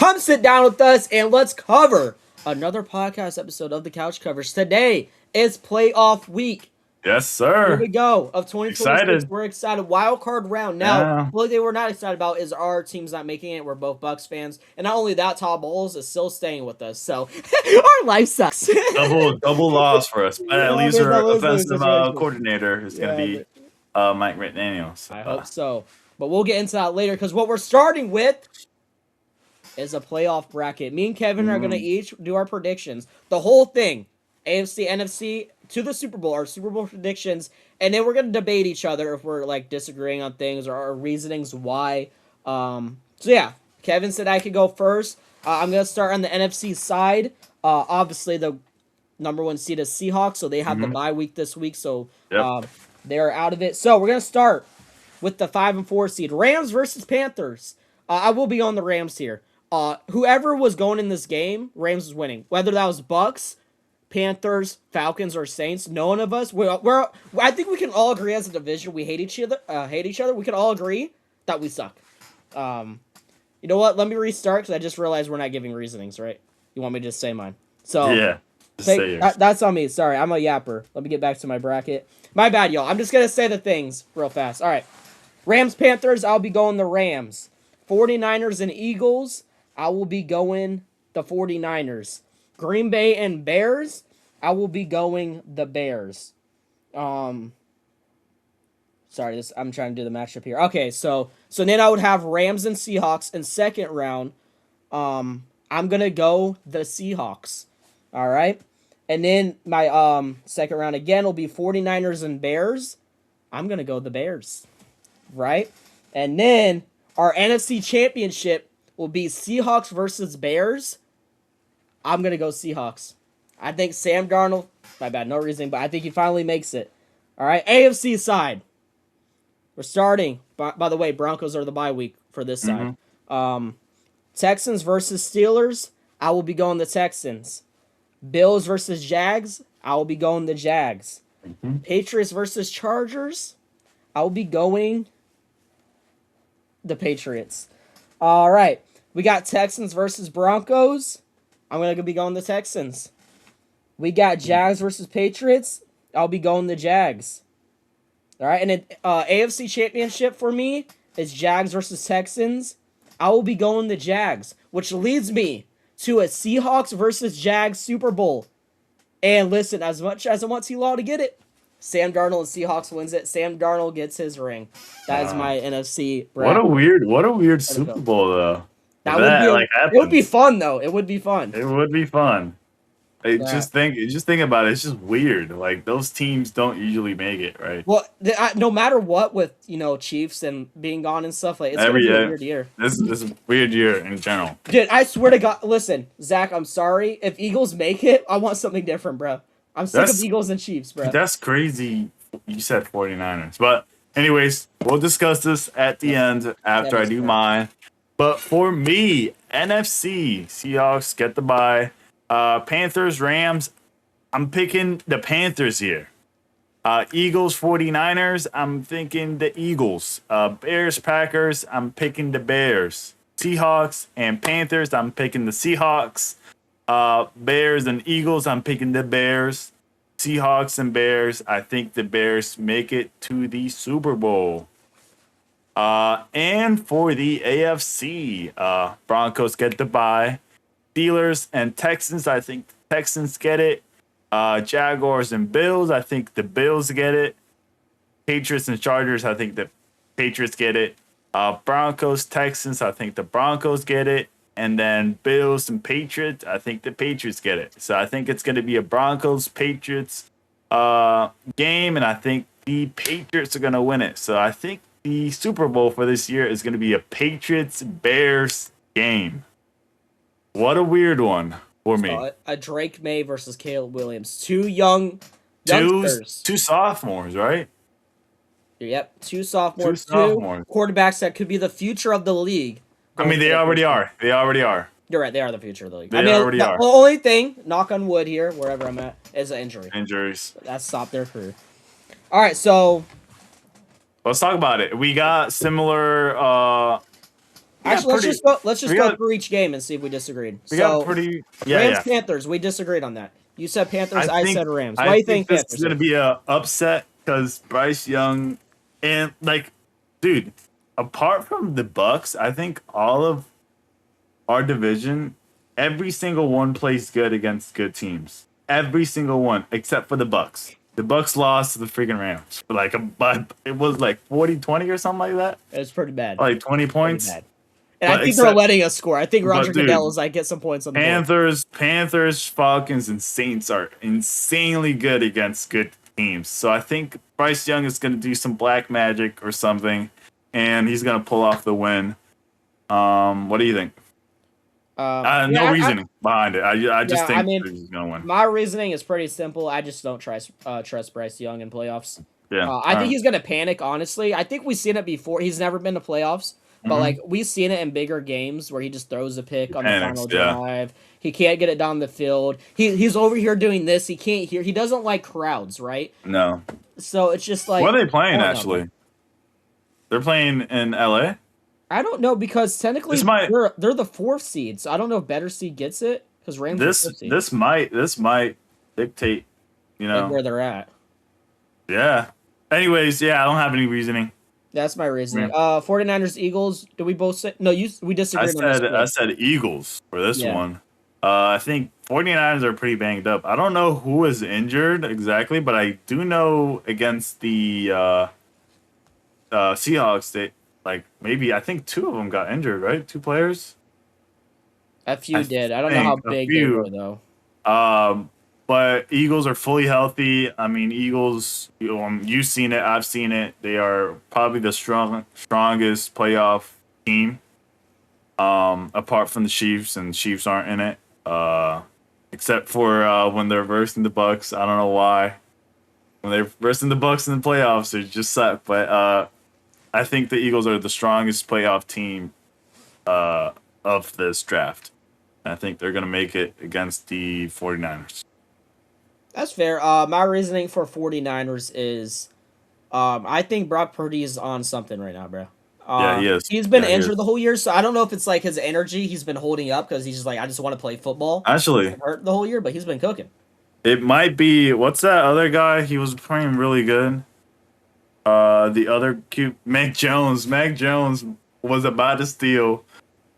Come sit down with us and let's cover another podcast episode of the Couch Covers. Today is playoff week. Yes, Here sir. we go. Of 2026, Excited. we're excited. Wild card round. Now, what they were not excited about is our team's not making it. We're both Bucks fans. And not only that, Todd Bowles is still staying with us. So, our life sucks. double loss for us. But at least our offensive situation. coordinator is going to be Mike McDaniels. I hope so. But we'll get into that later because what we're starting with is a playoff bracket. Me and Kevin are going to each do our predictions. The whole thing, AFC, NFC, to the Super Bowl, our Super Bowl predictions, and then we're going to debate each other if we're, like, disagreeing on things or our reasonings why. So, yeah, Kevin said I could go first. I'm going to start on the NFC side. Obviously, the number one seed is Seahawks, so they have the bye week this week, so they're out of it. So, we're going to start with the 5 and 4 seed. Rams versus Panthers. I will be on the Rams here. Whoever was going in this game, Rams was winning. Whether that was Bucks, Panthers, Falcons, or Saints, none of us. I think we can all agree as a division we hate each other. We can all agree that we suck. You know what? Let me restart because I just realized we're not giving reasonings, right? You want me to just say mine? So yeah, say yours. That's on me. Sorry, I'm a yapper. Let me get back to my bracket. My bad, y'all. I'm just gonna say the things real fast. All right, Rams, Panthers. I'll be going the Rams. 49ers and Eagles. I will be going the 49ers. Green Bay and Bears, I will be going the Bears. Sorry, I'm trying to do the matchup here. Okay, so then I would have Rams and Seahawks in second round. I'm gonna go the Seahawks. All right. And then my second round again will be 49ers and Bears. I'm gonna go the Bears. Right? And then our NFC Championship will be Seahawks versus Bears. I'm going to go Seahawks. I think Sam Darnold, my bad, no reasoning, but I think he finally makes it. All right, AFC side. We're starting. By the way, Broncos are the bye week for this side. Texans versus Steelers. I will be going the Texans. Bills versus Jags. I will be going the Jags. Patriots versus Chargers. I will be going the Patriots. All right. We got Texans versus Broncos. I'm going to be going the Texans. We got Jags versus Patriots. I'll be going the Jags. All right. And then AFC Championship for me is Jags versus Texans. I will be going the Jags, which leads me to a Seahawks versus Jags Super Bowl. And listen, as much as I want T-Law to get it, Sam Darnold and Seahawks wins it. Sam Darnold gets his ring. That is my NFC bracket. What a weird Super Bowl though. It would be fun though. It would be fun. It would be fun. Just think about it. It's just weird. Like those teams don't usually make it, right? Well, no matter what, with Chiefs and being gone and stuff, like it's gonna be a weird year. This is a weird year in general. Dude, I swear to God, listen, Zach, I'm sorry. If Eagles make it, I want something different, bro. I'm sick of Eagles and Chiefs, bro. That's crazy. You said 49ers, but anyways, we'll discuss this at the end after I do mine. But for me, NFC, Seahawks get the bye. Panthers, Rams, I'm picking the Panthers here. Eagles, 49ers, I'm thinking the Eagles. Bears, Packers, I'm picking the Bears. Seahawks and Panthers, I'm picking the Seahawks. Bears and Eagles, I'm picking the Bears. Seahawks and Bears, I think the Bears make it to the Super Bowl. And for the AFC, Broncos get the bye. Steelers and Texans, I think the Texans get it. Jaguars and Bills, I think the Bills get it. Patriots and Chargers, I think the Patriots get it. Broncos, Texans, I think the Broncos get it. And then Bills and Patriots, I think the Patriots get it. So I think it's going to be a Broncos-Patriots game, and I think the Patriots are going to win it. So I think the Super Bowl for this year is going to be a Patriots-Bears game. What a weird one for me. A Drake May versus Caleb Williams. Two youngsters. Two sophomores, right? Yep, two sophomores. Two quarterbacks that could be the future of the league. I mean, they already are. You're right. They are the future of the league. They already are. The only thing, knock on wood here, wherever I'm at, is an injury. Injuries. That stopped their career. All right, so let's talk about it. We got similar Actually, let's pretty. just go. Let's just We go got through each game and see if we disagreed. we got So pretty. Yeah, Rams yeah. Panthers, we disagreed on that. You said Panthers, I said Rams. Why I do you think think this is Panthers? gonna be a upset because Bryce Young and like, dude. Apart from the Bucks, I think all of our division, every single one plays good against good teams. Every single one, except for the Bucks. The Bucks lost to the freaking Rams. But it was like 40-20 or something like that. It's pretty bad. Like 20 Pretty points. bad. And I But think they're letting us score. I think Roger but dude, Goodell is like get some points on the board. Panthers, Falcons, and Saints are insanely good against good teams. So I think Bryce Young is going to do some black magic or something, and he's going to pull off the win. What do you think? No reasoning behind it. I just think he's going to win. My reasoning is pretty simple. I just don't trust Bryce Young in playoffs. Yeah, I think he's going to panic, honestly. I think we've seen it before. He's never been to playoffs. But, like, we've seen it in bigger games where he just throws a pick on the final drive. He can't get it down the field. He's over here doing this. He can't hear. He doesn't like crowds, right? No. So it's just like... What are they playing, actually? They're playing in L.A.? I don't know, because technically they're the 4th seed. So I don't know if better seed gets it, because Rams are 5th seed. This might dictate, like where they're at. Yeah. Anyways, I don't have any reasoning. That's my reasoning. 49ers, Eagles. Did we both say? No, we disagreed on this. I said Eagles for this one. I think 49ers are pretty banged up. I don't know who is injured exactly, but I do know against the Seahawks, I think 2 of them got injured, right? 2 players. A few did. I don't know how big they were though. But Eagles are fully healthy. I mean, Eagles, you've seen it. I've seen it. They are probably the strongest playoff team, apart from the Chiefs, and Chiefs aren't in it, except for when they're versing the Bucks. I don't know why. When they're versing the Bucks in the playoffs, they just suck. But I think the Eagles are the strongest playoff team of this draft. I think they're going to make it against the 49ers. That's fair. My reasoning for 49ers is I think Brock Purdy is on something right now, bro. He is. He's been injured the whole year, so I don't know if it's like his energy he's been holding up because he's just like, I just want to play football. Actually, hurt the whole year, but he's been cooking. It might be, what's that other guy? He was playing really good. The other cute, Mac Jones. Mac Jones was about to steal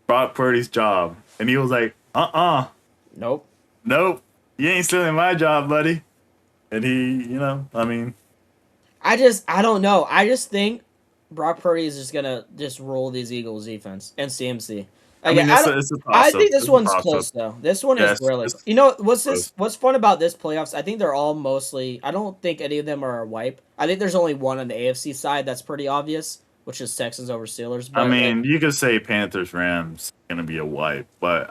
Brock Purdy's job, and he was like, Nope. You ain't stealing my job, buddy. And he, I don't know. I just think Brock Purdy is just gonna roll these Eagles defense and CMC. It's a toss-up. I think this one's close though. This one is really. What's fun about this playoffs? I think they're all mostly. I don't think any of them are a wipe. I think there's only one on the AFC side that's pretty obvious, which is Texans over Steelers. But you could say Panthers Rams gonna be a wipe, but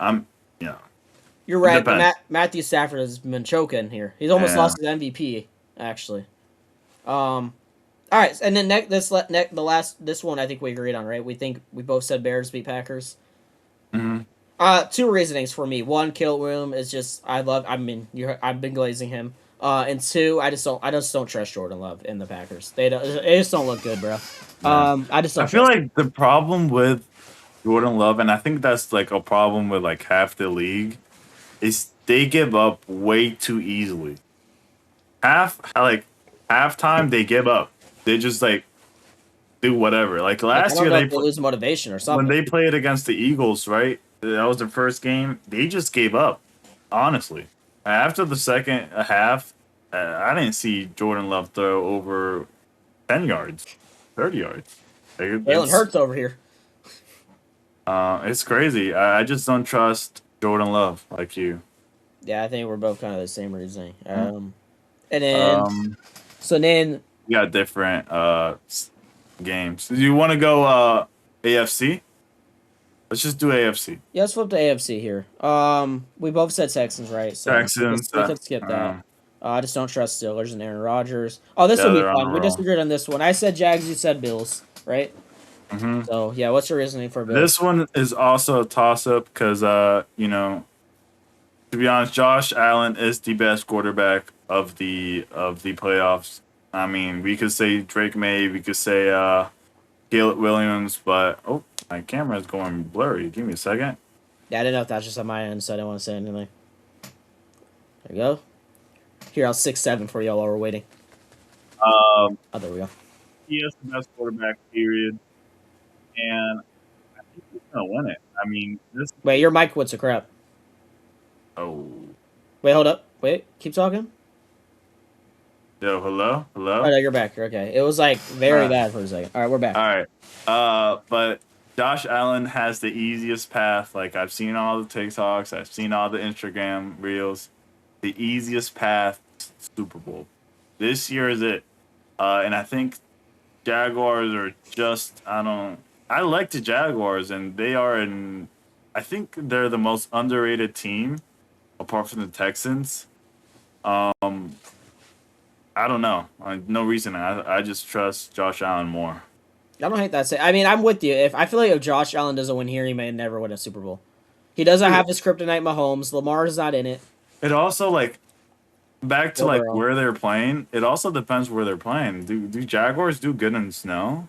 You're right. Matthew Stafford has been choking here. He's almost lost his MVP, actually. All right, and then this one I think we agreed on, right? We both said Bears beat Packers. Mm-hmm. 2 reasonings for me. 1, Caleb Williams is just I've been glazing him. And 2, I just don't trust Jordan Love in the Packers. They just don't look good, bro. I feel like the problem with Jordan Love, and I think that's like a problem with like half the league, is they give up way too easily. Halftime they give up. They just like do whatever. Like last year they lose motivation or something. When they played against the Eagles, right? That was their first game. They just gave up. Honestly, after the second half, I didn't see Jordan Love throw over 10 yards, 30 yards. Jalen Hurts over here. It's crazy. I just don't trust Jordan Love like you. Yeah, I think we're both kind of the same reasoning. And then we got different games. Do you want to go AFC? Let's just do AFC. Yeah, let's flip to AFC here. We both said Texans, right? So Texans. We could skip that. I just don't trust Steelers and Aaron Rodgers. Oh, this will be fun. We disagreed on this one. I said Jags, you said Bills, right? Mm-hmm. So, yeah, what's your reasoning for Bills? This one is also a toss-up because, to be honest, Josh Allen is the best quarterback of the playoffs. I mean, we could say Drake May, we could say Caleb Williams, but My camera's going blurry. Give me a second. Yeah, I didn't know if that's just on my end, so I didn't want to say anything. There you go. Here, I'll 6-7 for y'all while we're waiting. Um, Oh, there we go. he is the best quarterback, period. And I think he's gonna win it. I mean, this. Wait, your mic what's a crap. Oh, Wait, hold up. Wait, keep talking. yo, hello, Oh, hello. no, you're back. You're okay. It was like very bad for a second. All right, we're back. All right. But Josh Allen has the easiest path. Like I've seen all the TikToks, I've seen all the Instagram reels. The easiest path to Super Bowl. This year is it. And I think Jaguars are just I like the Jaguars and they are I think they're the most underrated team apart from the Texans. I don't know. No reason. I just trust Josh Allen more. I don't hate that. I mean, I'm with you. If I feel like if Josh Allen doesn't win here, he may never win a Super Bowl. He doesn't have his kryptonite Mahomes. Lamar is not in it. It also like back to like Overall. where they're playing. It also depends where they're playing. Do Jaguars do good in snow?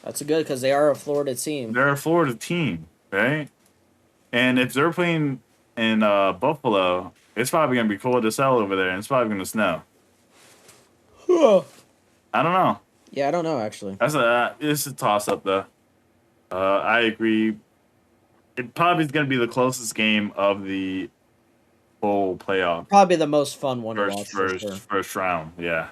That's good because they are a Florida team. They're a Florida team, right? And if they're playing in Buffalo, it's probably gonna be cold as hell over there, and it's probably gonna snow. I don't know. Yeah, I don't know actually. It's a toss up though. I agree. It probably is gonna be the closest game of the whole playoff. Probably the most fun one to watch for sure. First round, yeah.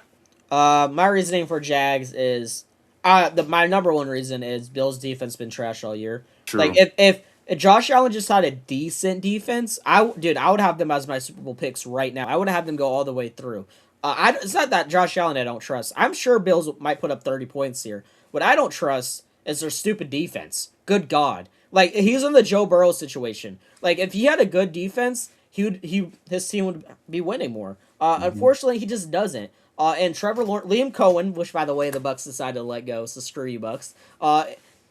My reasoning for Jags is, my number one reason is Bills' defense been trash all year. True. Like if Josh Allen just had a decent defense, I would have them as my Super Bowl picks right now. I would have them go all the way through. It's not that Josh Allen I don't trust. I'm sure Bills might put up 30 points here. What I don't trust is their stupid defense. Good God. Like, he's in the Joe Burrow situation. Like, if he had a good defense, his team would be winning more. Unfortunately, he just doesn't. And Trevor Lawrence, Liam Cohen, which by the way the Bucks decided to let go, so screw you Bucks.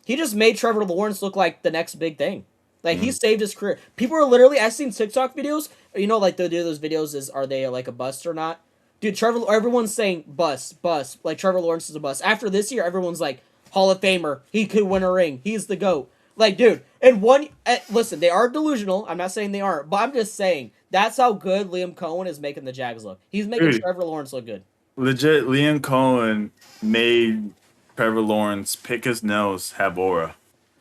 He just made Trevor Lawrence look like the next big thing. Like, he saved his career. People are literally, I've seen TikTok videos. You know, like they do those videos are they like a bust or not? Dude, everyone's saying bust. Like Trevor Lawrence is a bust. After this year, everyone's like Hall of Famer. He could win a ring. He's the GOAT. Like, dude, listen, they are delusional. I'm not saying they aren't, but I'm just saying that's how good Liam Cohen is making the Jags look. He's making Trevor Lawrence look good. Legit, Liam Cohen made Trevor Lawrence pick his nose, have aura.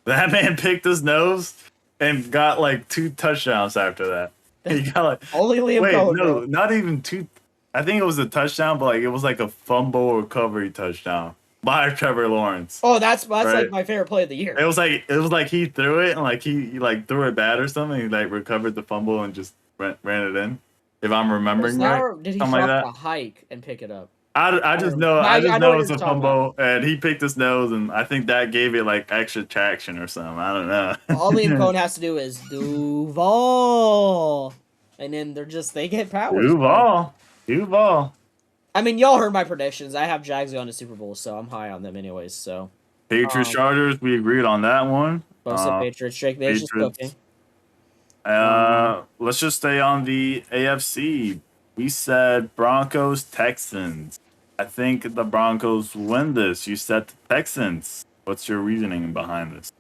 That man picked his nose and got like 2 touchdowns after that. He got like only Liam Cohen. No, bro. not even 2. I think it was a touchdown, but like it was like a fumble recovery touchdown by Trevor Lawrence. Oh, that's right? like my favorite play of the year. It was like he threw it and like he like threw it bad or something. He like recovered the fumble and just ran it in. If I'm remembering right, or did he something drop like a hike and pick it up? I just know I know it what was you're a talking fumble and he picked his nose and I think that gave it like extra traction or something. I don't know. All Liam Cohen has to do is Duval, and then they get powers. Duval. I mean, y'all heard my predictions. I have Jags going to Super Bowl, so I'm high on them anyways. So Patriots Chargers, we agreed on that one. both said Patriots. Drake May's just cooking. Let's just stay on the AFC. We said Broncos Texans. I think the Broncos win this. You said the Texans. What's your reasoning behind this?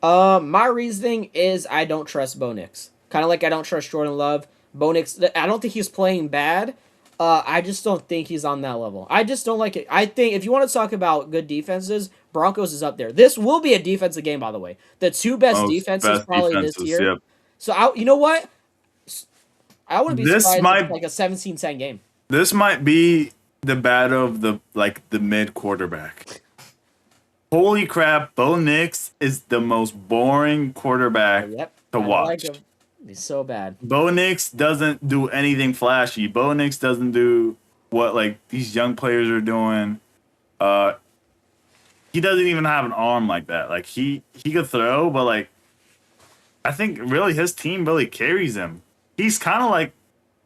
My reasoning is I don't trust Bo Nix. Kind of like I don't trust Jordan Love. Bo Nix, I don't think he's playing bad. I just don't think he's on that level. I just don't like it. I think if you want to talk about good defenses, Broncos is up there. This will be a defensive game, by the way. The 2 best defenses probably this year. Yep. So, you know what? I wouldn't be surprised if it's like a 17-10 game. This might be the battle of the mid quarterback. Holy crap, Bo Nix is the most boring quarterback to watch. Like him. He's so bad. Bo Nix doesn't do anything flashy. Bo Nix doesn't do what like these young players are doing. He doesn't even have an arm like that. Like he could throw, but like I think really his team really carries him. He's kind of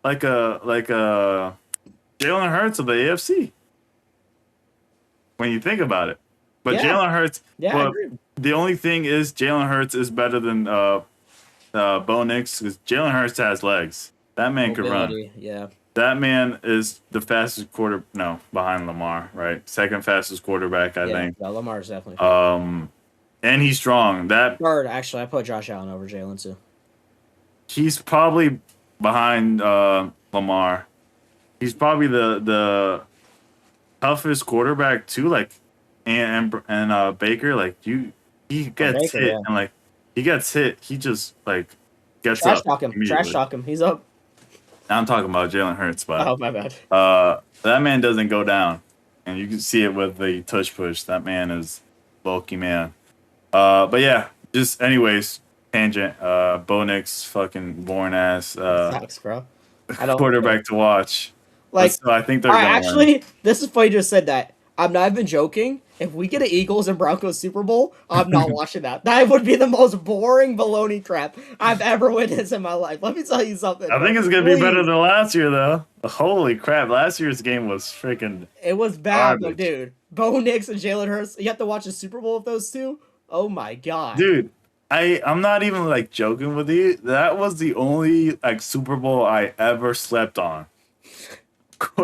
like a Jalen Hurts of the AFC when you think about it. But Jalen Hurts. Yeah, I agree. The only thing is Jalen Hurts is better than Bo Nix because Jalen Hurts has legs. That man could run. Yeah. that man is the fastest behind Lamar, right? Second fastest quarterback, I think. Yeah, Lamar's definitely fast. And he's strong. That Third, actually, I put Josh Allen over Jalen too. he's probably behind Lamar. He's probably the toughest quarterback too. Like and Baker, like he gets Baker, hit yeah. and like he gets hit, he just like gets Trash up talk him. Trash immediately. talk him. He's up. I'm talking about Jalen Hurts, but Oh, my bad. that man doesn't go down, and you can see it with the tush push. That man is bulky man. But yeah, just anyways, tangent. Bo Nix, fucking born ass Sucks, bro. I don't quarterback to watch. But like. still, I think they're I gonna win. actually, this is funny you just said that. I'm not even joking. If we get an Eagles and Broncos Super Bowl, I'm not watching that. That would be the most boring baloney crap I've ever witnessed in my life. Let me tell you something. I Bro. think it's gonna be better than last year, though. Holy crap! Last year's game was freaking It was bad, though, garbage, dude. Bo Nix and Jalen Hurts. You have to watch the Super Bowl with those two. Oh my god. dude. I'm not even like joking with you. That was the only like Super Bowl I ever slept on.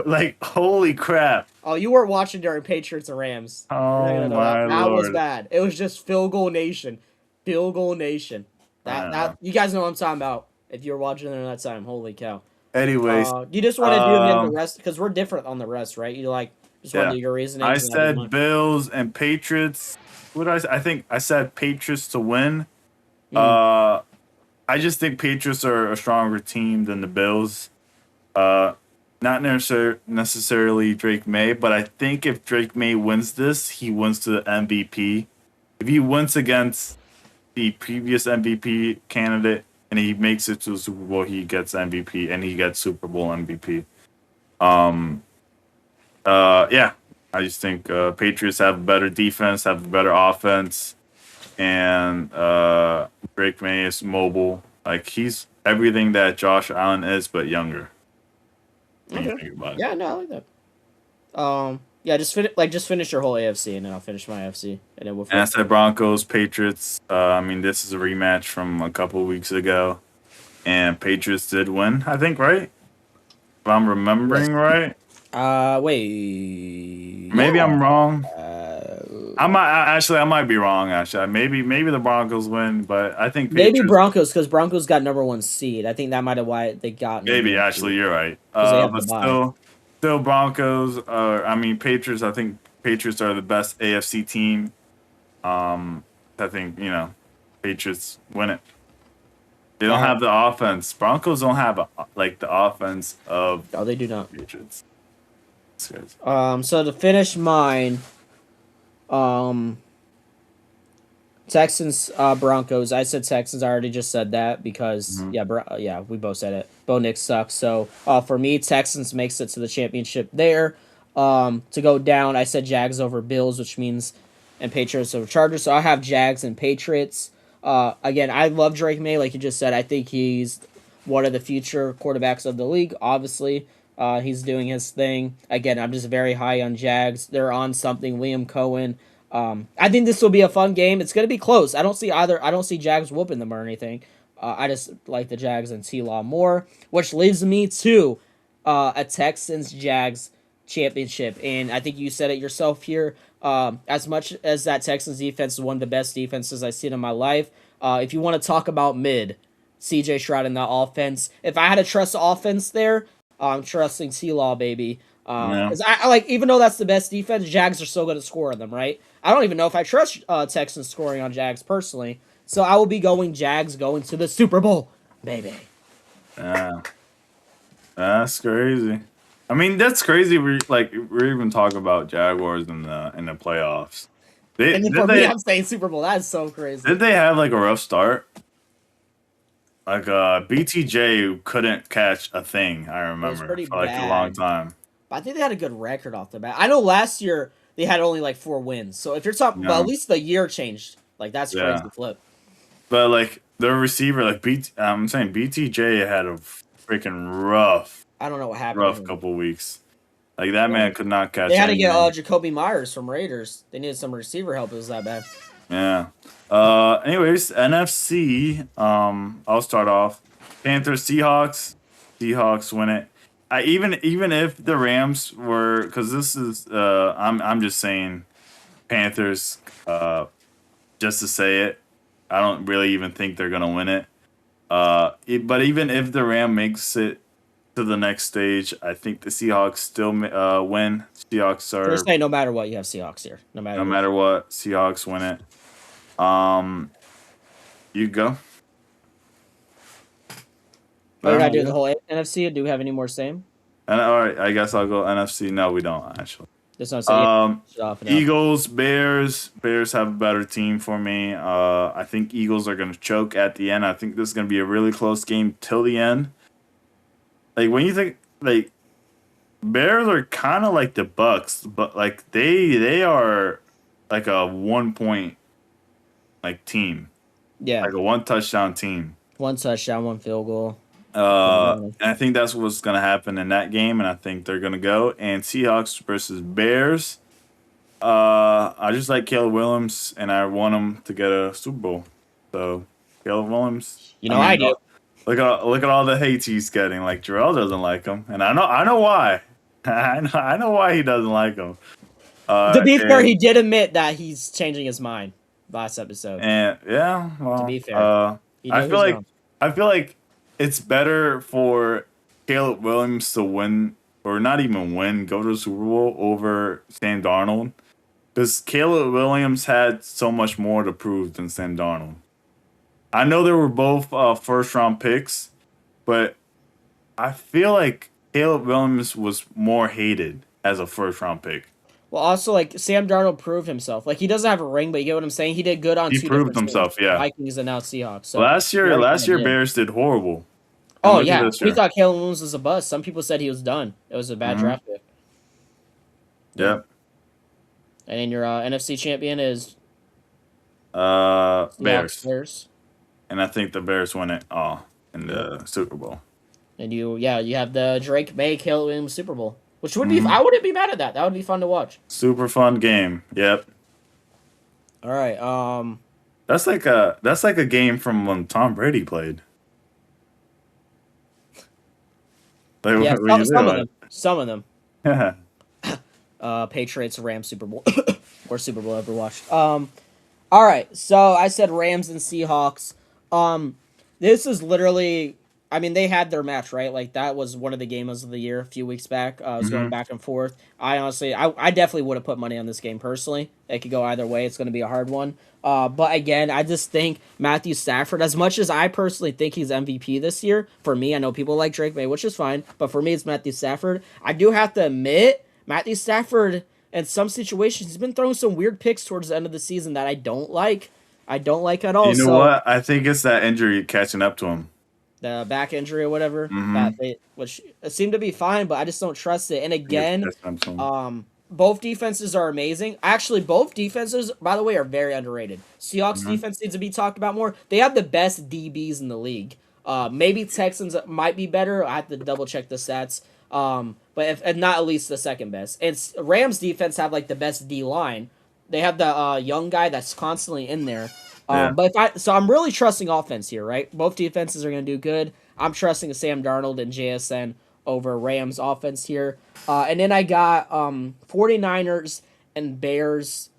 Like holy crap! Oh, you weren't watching during Patriots and Rams. You're not Oh gonna know my that. That was lord! bad. It was just field goal nation. Field goal nation. That you guys know what I'm talking about. If you were watching during that time, holy cow. Anyways, You just want to do them the rest because we're different on the rest, right? You like just want yeah, to do your reasoning. I said Bills and Patriots. What did I say? I think I said Patriots to win. I just think Patriots are a stronger team than the Bills. Not necessarily Drake May, but I think if Drake May wins this, he wins the MVP. If he wins against the previous MVP candidate and he makes it to the Super Bowl, he gets MVP and he gets Super Bowl MVP. Yeah, I just think Patriots have a better defense, have a better offense, and Drake May is mobile. Like he's everything that Josh Allen is, but younger. What do you think about it? Yeah, no, I like that. Yeah, just finish your whole AFC, and then I'll finish my AFC, and then we'll. And I said Broncos, Patriots. I mean, this is a rematch from a couple weeks ago, and Patriots did win. I think, right? If I'm remembering right. Wait. Maybe Yeah. I'm wrong. I might be wrong. Actually, maybe the Broncos win, but I think Maybe Patriots, Broncos because Broncos got number 1 seed. I think that might have why they got. maybe actually you're right. They have But to buy. still Broncos. I mean Patriots. I think Patriots are the best AFC team. I think Patriots win it. They don't have the offense. Broncos don't have like the offense of. No, they do not. Patriots. So to finish mine, Texans, Broncos. I said Texans. I already just said that because we both said it. Bo Nix sucks. So for me, Texans makes it to the championship there. To go down, I said Jags over Bills, which means and Patriots over Chargers. So I have Jags and Patriots. Again, I love Drake May, like you just said. I think he's one of the future quarterbacks of the league. Obviously, he's doing his thing. Again, I'm just very high on Jags. They're on something. Liam Cohen. I think this will be a fun game. It's going to be close. I don't see Jags whooping them or anything. I just like the Jags and T-Law more, which leads me to a Texans-Jags championship. And I think you said it yourself here. As much as that Texans defense is one of the best defenses I've seen in my life, if you want to talk about mid, CJ Stroud in that offense, if I had to trust the offense there, I'm trusting T-Law, baby. Because I like, even though that's the best defense, Jags are still going to score on them, right? I don't even know if I trust Texans scoring on Jags personally. So I will be going Jags going to the Super Bowl, baby. Yeah, that's crazy. I mean, that's crazy. We're even talking about Jaguars in the playoffs. And then for me, I'm saying Super Bowl. That's so crazy. Did they have like a rough start? Like BTJ couldn't catch a thing. I remember for like a long time. But I think they had a good record off the bat. I know last year they had only like 4 wins. So if you're talking, but at least the year changed. Like that's crazy flip. But like the receiver, like I'm saying BTJ had a freaking rough. I don't know what happened. Rough couple weeks. Like that man could not catch. They had to get Jacoby Myers from Raiders. They needed some receiver help. It was that bad. Yeah. Anyways, NFC. I'll start off. Panthers, Seahawks. Seahawks win it. even if the Rams were, because this is I'm just saying Panthers just to say it. I don't really even think they're gonna win it. But even if the Ram makes it to the next stage, I think the Seahawks still win. Seahawks You're are saying no matter what, you have Seahawks here. No matter no matter what, Seahawks win it. You go. Oh, you gotta do the whole NFC. Do we have any more same? And all right, I guess I'll go NFC. No, we don't actually. That's what I'm saying. Eagles, Bears. Bears have a better team for me. I think Eagles are going to choke at the end. I think this is going to be a really close game till the end. Like when you think like Bears are kind of like the Bucks, but like they are like a 1 point like team. Yeah, like a 1 touchdown team. 1 touchdown, 1 field goal. And I think that's what's going to happen in that game, and I think they're going to go. And Seahawks versus Bears. I just like Caleb Williams, and I want him to get a Super Bowl. So Caleb Williams, I do. Look at all the hate he's getting. Like Jarrell doesn't like him, and I know why. I know why he doesn't like him. To be fair, he did admit that he's changing his mind last episode. And yeah, well, to be fair, I feel like it's better for Caleb Williams to win, or not even win, go to the Super Bowl over Sam Darnold. Because Caleb Williams had so much more to prove than Sam Darnold. I know they were both first-round picks, but I feel like Caleb Williams was more hated as a first-round pick. Well, also, like, Sam Darnold proved himself. Like, he doesn't have a ring, but you get what I'm saying? He did good on He proved himself, teams, yeah. Vikings and now Seahawks. So last year, Bears did horrible. Oh, yeah. We thought Caleb Williams was a bust. Some people said he was done. It was a bad draft pick. Yep. And then your NFC champion is? Bears. And I think the Bears win it all in the Super Bowl. And you have the Drake May Caleb Williams Super Bowl. Which would be, I wouldn't be mad at that. That would be fun to watch. Super fun game. Yep. All right. That's like a game from when Tom Brady played. Like, yeah, some of them. Patriots Rams Super Bowl or Super Bowl ever watched. All right. So I said Rams and Seahawks. This is literally. I mean, they had their match, right? Like, that was one of the games of the year a few weeks back. I was going back and forth. I honestly, I definitely would have put money on this game personally. It could go either way. It's going to be a hard one. But again, I just think Matthew Stafford, as much as I personally think he's MVP this year, for me, I know people like Drake May, which is fine. But for me, it's Matthew Stafford. I do have to admit, Matthew Stafford, in some situations, he's been throwing some weird picks towards the end of the season that I don't like. I don't like at all. You know what? I think it's that injury catching up to him. The back injury or whatever, which seemed to be fine, but I just don't trust it. And again, both defenses are amazing. Actually, both defenses, by the way, are very underrated. Seahawks defense needs to be talked about more. They have the best DBs in the league. Maybe Texans might be better. I have to double check the stats. But if not, at least the second best. And Rams defense have like the best D line. They have the young guy that's constantly in there. But I'm really trusting offense here, right? Both defenses are going to do good. I'm trusting Sam Darnold and JSN over Rams offense here. And then I got 49ers and Bears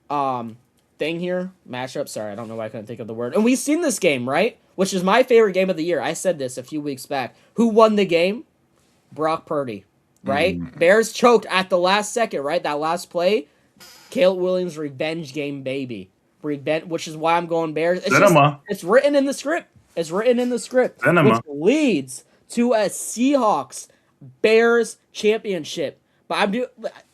thing here. Matchup. Sorry, I don't know why I couldn't think of the word. And we've seen this game, right? Which is my favorite game of the year. I said this a few weeks back. Who won the game? Brock Purdy, right? Bears choked at the last second, right? That last play. Caleb Williams revenge game, baby. Which is why I'm going Bears. It's written in the script. Which leads to a Seahawks Bears championship. But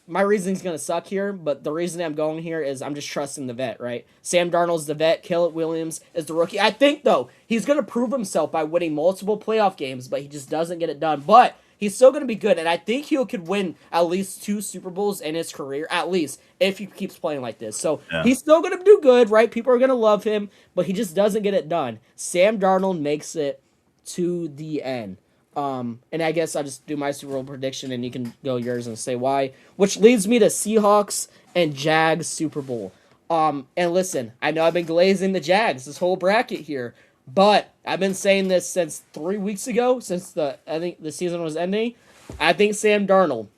my reasoning's gonna suck here, but the reason I'm going here is I'm just trusting the vet, right? Sam Darnold's the vet, Caleb Williams is the rookie. I think though he's gonna prove himself by winning multiple playoff games, but he just doesn't get it done. But he's still going to be good, and I think he could win at least 2 Super Bowls in his career, at least, if he keeps playing like this. So he's still going to do good, right? People are going to love him, but he just doesn't get it done. Sam Darnold makes it to the end. And I guess I'll just do my Super Bowl prediction, and you can go yours and say why, which leads me to Seahawks and Jags Super Bowl. And listen, I know I've been glazing the Jags this whole bracket here. But I've been saying this since 3 weeks ago, since I think the season was ending. I think Sam Darnold,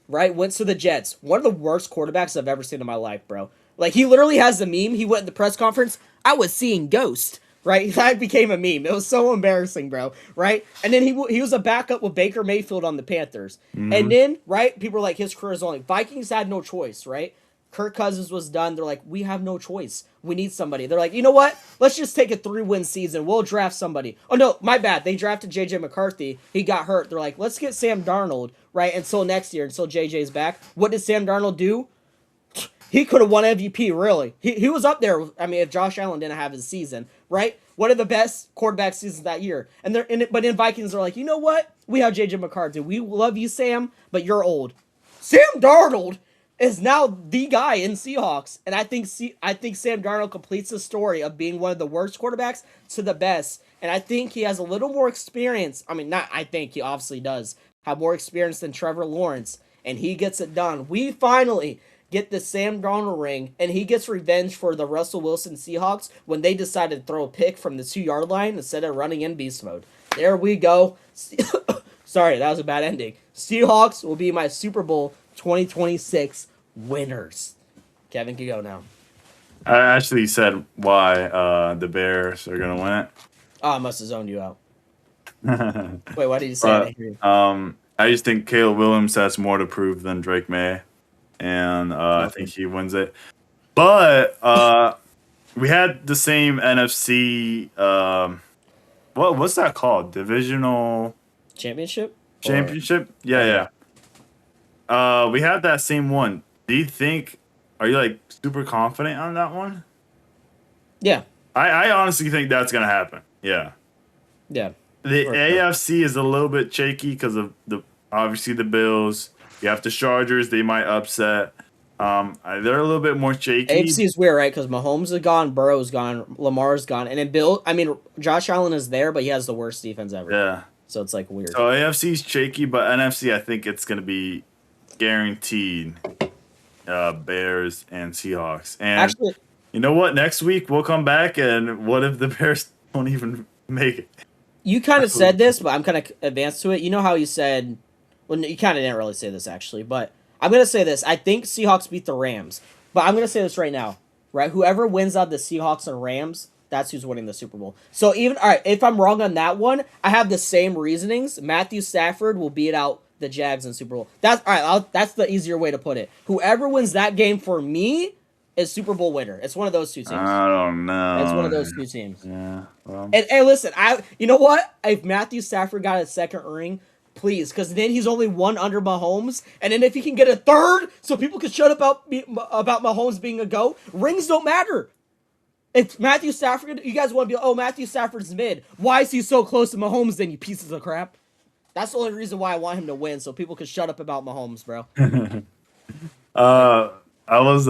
right, went to the Jets. One of the worst quarterbacks I've ever seen in my life, bro. Like, he literally has the meme. He went at the press conference. I was seeing ghosts, right? That became a meme. It was so embarrassing, bro, right? And then he was a backup with Baker Mayfield on the Panthers. Mm-hmm. And then, right, people were like, his career is only. Vikings had no choice, right? Kirk Cousins was done. They're like, we have no choice. We need somebody. They're like, you know what? Let's just take a 3-win season. We'll draft somebody. Oh, no, my bad. They drafted J.J. McCarthy. He got hurt. They're like, let's get Sam Darnold, right, until next year, until J.J.'s back. What did Sam Darnold do? He could have won MVP, really. He was up there. I mean, if Josh Allen didn't have his season, right? One of the best quarterback seasons that year. And they're in it, but in Vikings, they're like, you know what? We have J.J. McCarthy. We love you, Sam, but you're old. Sam Darnold is now the guy in Seahawks, and I think Sam Darnold completes the story of being one of the worst quarterbacks to the best, and I think he has a little more experience. I mean, not I think he obviously does have more experience than Trevor Lawrence, and he gets it done. We finally get the Sam Darnold ring, and he gets revenge for the Russell Wilson Seahawks when they decided to throw a pick from the 2-yard line instead of running in beast mode. There we go. Sorry, that was a bad ending. Seahawks will be my Super Bowl 2026 winners. Kevin can go now. I actually said why the Bears are gonna win it. Oh, I must have zoned you out. Wait, why did you say that? I just think Caleb Williams has more to prove than Drake May, and I think he wins it. But we had the same NFC. What's that called? Divisional championship. Yeah. We had that same one. Do you think? Are you like super confident on that one? Yeah. I honestly think that's gonna happen. Yeah. Yeah. The AFC is a little bit shaky because of obviously the Bills. You have the Chargers. They might upset. They're a little bit more shaky. AFC is weird, right? Because Mahomes is gone, Burrow's gone, Lamar's gone, and then Josh Allen is there, but he has the worst defense ever. Yeah. So it's like weird. So AFC is shaky, but NFC, I think it's gonna be guaranteed. Bears and Seahawks. And actually, you know what? Next week we'll come back, and what if the Bears don't even make it? You kind of said this, but I'm kind of advanced to it. You know how you said, well, you kind of didn't really say this actually, but I'm gonna say this. I think Seahawks beat the Rams, but I'm gonna say this right now, right? Whoever wins out the Seahawks and Rams, that's who's winning the Super Bowl. So even all right, if I'm wrong on that one, I have the same reasonings. Matthew Stafford will beat out the Jags in Super Bowl. That's all right. That's the easier way to put it. Whoever wins that game for me is Super Bowl winner. It's one of those two teams. I don't know. It's one of those two teams. Yeah. Well. And hey, listen, you know what? If Matthew Stafford got a second ring, please, because then he's only one under Mahomes, and then if he can get a third, so people can shut up about Mahomes being a GOAT, rings don't matter. If Matthew Stafford, you guys want to be, oh, Matthew Stafford's mid. Why is he so close to Mahomes? Then you pieces of crap. That's the only reason why I want him to win, so people can shut up about Mahomes, bro. I was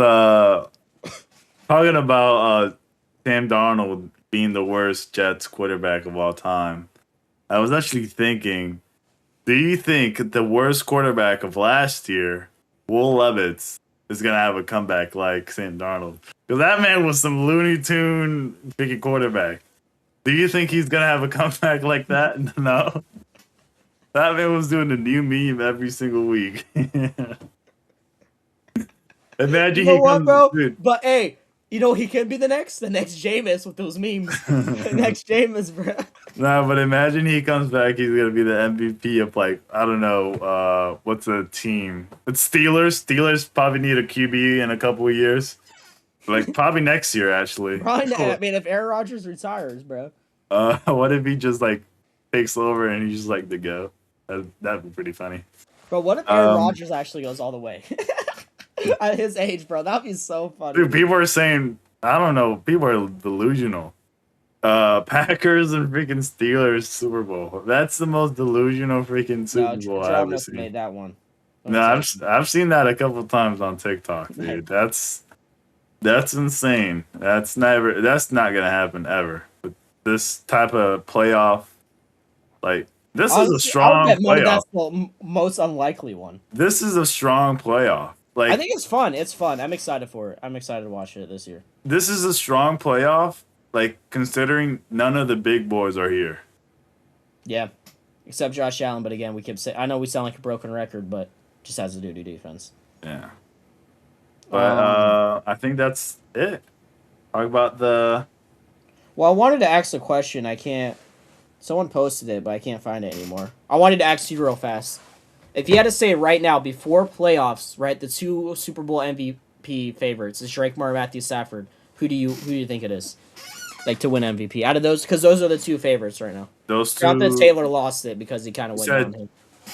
talking about Sam Darnold being the worst Jets quarterback of all time. I was actually thinking, do you think the worst quarterback of last year, Will Levis, is going to have a comeback like Sam Darnold? Because that man was some Looney Tune freaking quarterback. Do you think he's going to have a comeback like that? No. That man was doing a new meme every single week. Imagine you know he what, comes, bro? dude. But hey, you know he can be the next Jameis with those memes. The next Jameis, bro. No, but imagine he comes back. He's gonna be the MVP of like I don't know. What's a team? It's Steelers. Steelers probably need a QB in a couple of years. Like probably next year, actually. Probably not. I mean, if Aaron Rodgers retires, bro. What if he just like takes over and he's just like the go? That'd be pretty funny. Bro, what if Aaron Rodgers actually goes all the way? At his age, bro, that'd be so funny. Dude, people are saying, I don't know, people are delusional. Packers and freaking Steelers Super Bowl. That's the most delusional freaking Super Bowl I've ever seen. Made that one. No, I've seen that a couple times on TikTok, dude. That's insane. That's not gonna happen ever. But this type of playoff, like this is a strong playoff. That's the most unlikely one. This is a strong playoff. Like I think it's fun. It's fun. I'm excited for it. I'm excited to watch it this year. This is a strong playoff, like considering none of the big boys are here. Yeah, except Josh Allen. But again, we keep saying I know we sound like a broken record, but just has to do defense. Yeah. But I think that's it. Talk about the. Well, I wanted to ask a question. I can't. Someone posted it, but I can't find it anymore. I wanted to ask you real fast. If you had to say right now, before playoffs, right, the two Super Bowl MVP favorites is Drake Moore and Matthew Stafford. Who do you think it is? Like to win MVP out of those, because those are the two favorites right now. Those two. Not that Taylor lost it because he kind of went said on him.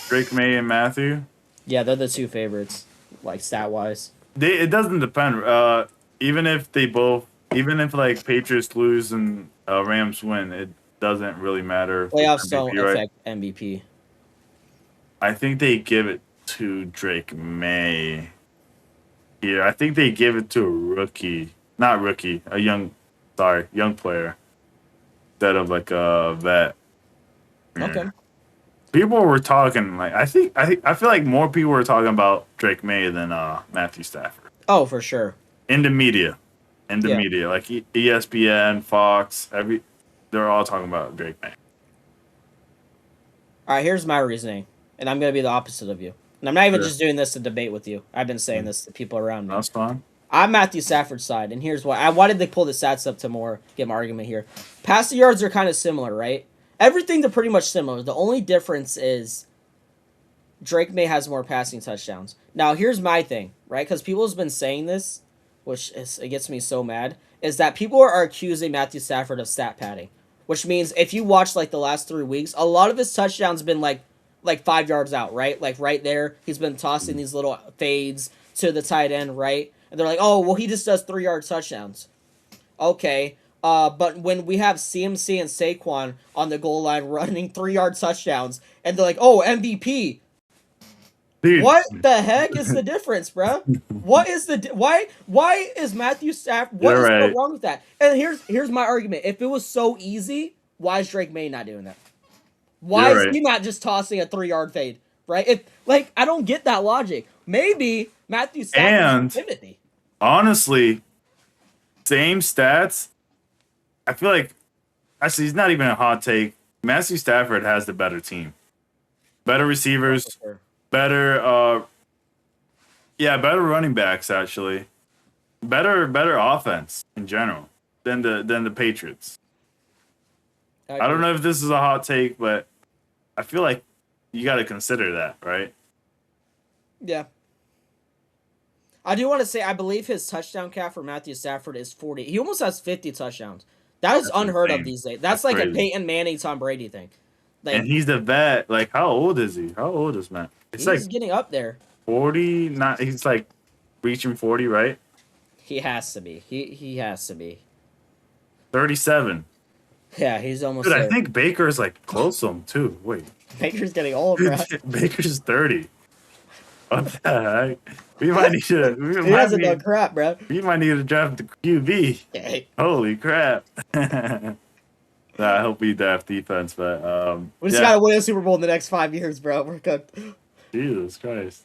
Drake May and Matthew. Yeah, they're the two favorites, like stat wise. It doesn't depend. Even if like Patriots lose and Rams win, it doesn't really matter. Playoffs don't right? affect MVP. I think they give it to Drake May. Yeah, I think they give it to a rookie, not rookie, young player, instead of like a vet. Okay. People were talking like I feel like more people were talking about Drake May than Matthew Stafford. Oh, for sure. In the media, like ESPN, Fox, they're all talking about Drake May. All right, here's my reasoning, and I'm gonna be the opposite of you. And I'm not even just doing this to debate with you. I've been saying this to people around me. That's fine. I'm Matthew Stafford's side, and here's why. I wanted to pull the stats up to more get my argument here. Passing yards are kind of similar, right? Everything they're pretty much similar. The only difference is Drake May has more passing touchdowns. Now, here's my thing, right? Because people have been saying this, it gets me so mad, is that people are accusing Matthew Stafford of stat padding, which means if you watch like the last 3 weeks, a lot of his touchdowns been like 5 yards out, right? Like right there, he's been tossing these little fades to the tight end, right? And they're like, oh, well, he just does 3-yard touchdowns. Okay. But when we have CMC and Saquon on the goal line running 3-yard touchdowns, and they're like, "Oh, MVP." Dude. What the heck is the difference, bro? What is the why is Matthew Stafford? What is so wrong with that? And here's my argument. If it was so easy, why is Drake May not doing that? Why is he not just tossing a 3-yard fade? Right? If I don't get that logic. Maybe Matthew Stafford Timothy. Honestly, same stats. I feel like, actually, he's not even a hot take. Matthew Stafford has the better team, better receivers, better running backs. Actually, better offense in general than the Patriots. I don't know if this is a hot take, but I feel like you got to consider that, right? Yeah. I do want to say I believe his touchdown cap for Matthew Stafford is 40. He almost has 50 touchdowns. That's unheard of these days. That's like crazy. A Peyton Manning, Tom Brady thing. And he's the vet. Like, how old is he? How old is Matt? He's getting up there. 40? Not. He's like reaching 40, right? He has to be. He has to be. 37. Yeah, he's almost. Dude, there. I think Baker's like close to him too. Wait. Baker's getting old, bro. Baker's 30. What the heck? We might need to. He hasn't done crap, bro. We might need to draft the QB. Okay. Holy crap! I hope we draft defense, but we just gotta win a Super Bowl in the next 5 years, bro. We're cooked. Jesus Christ!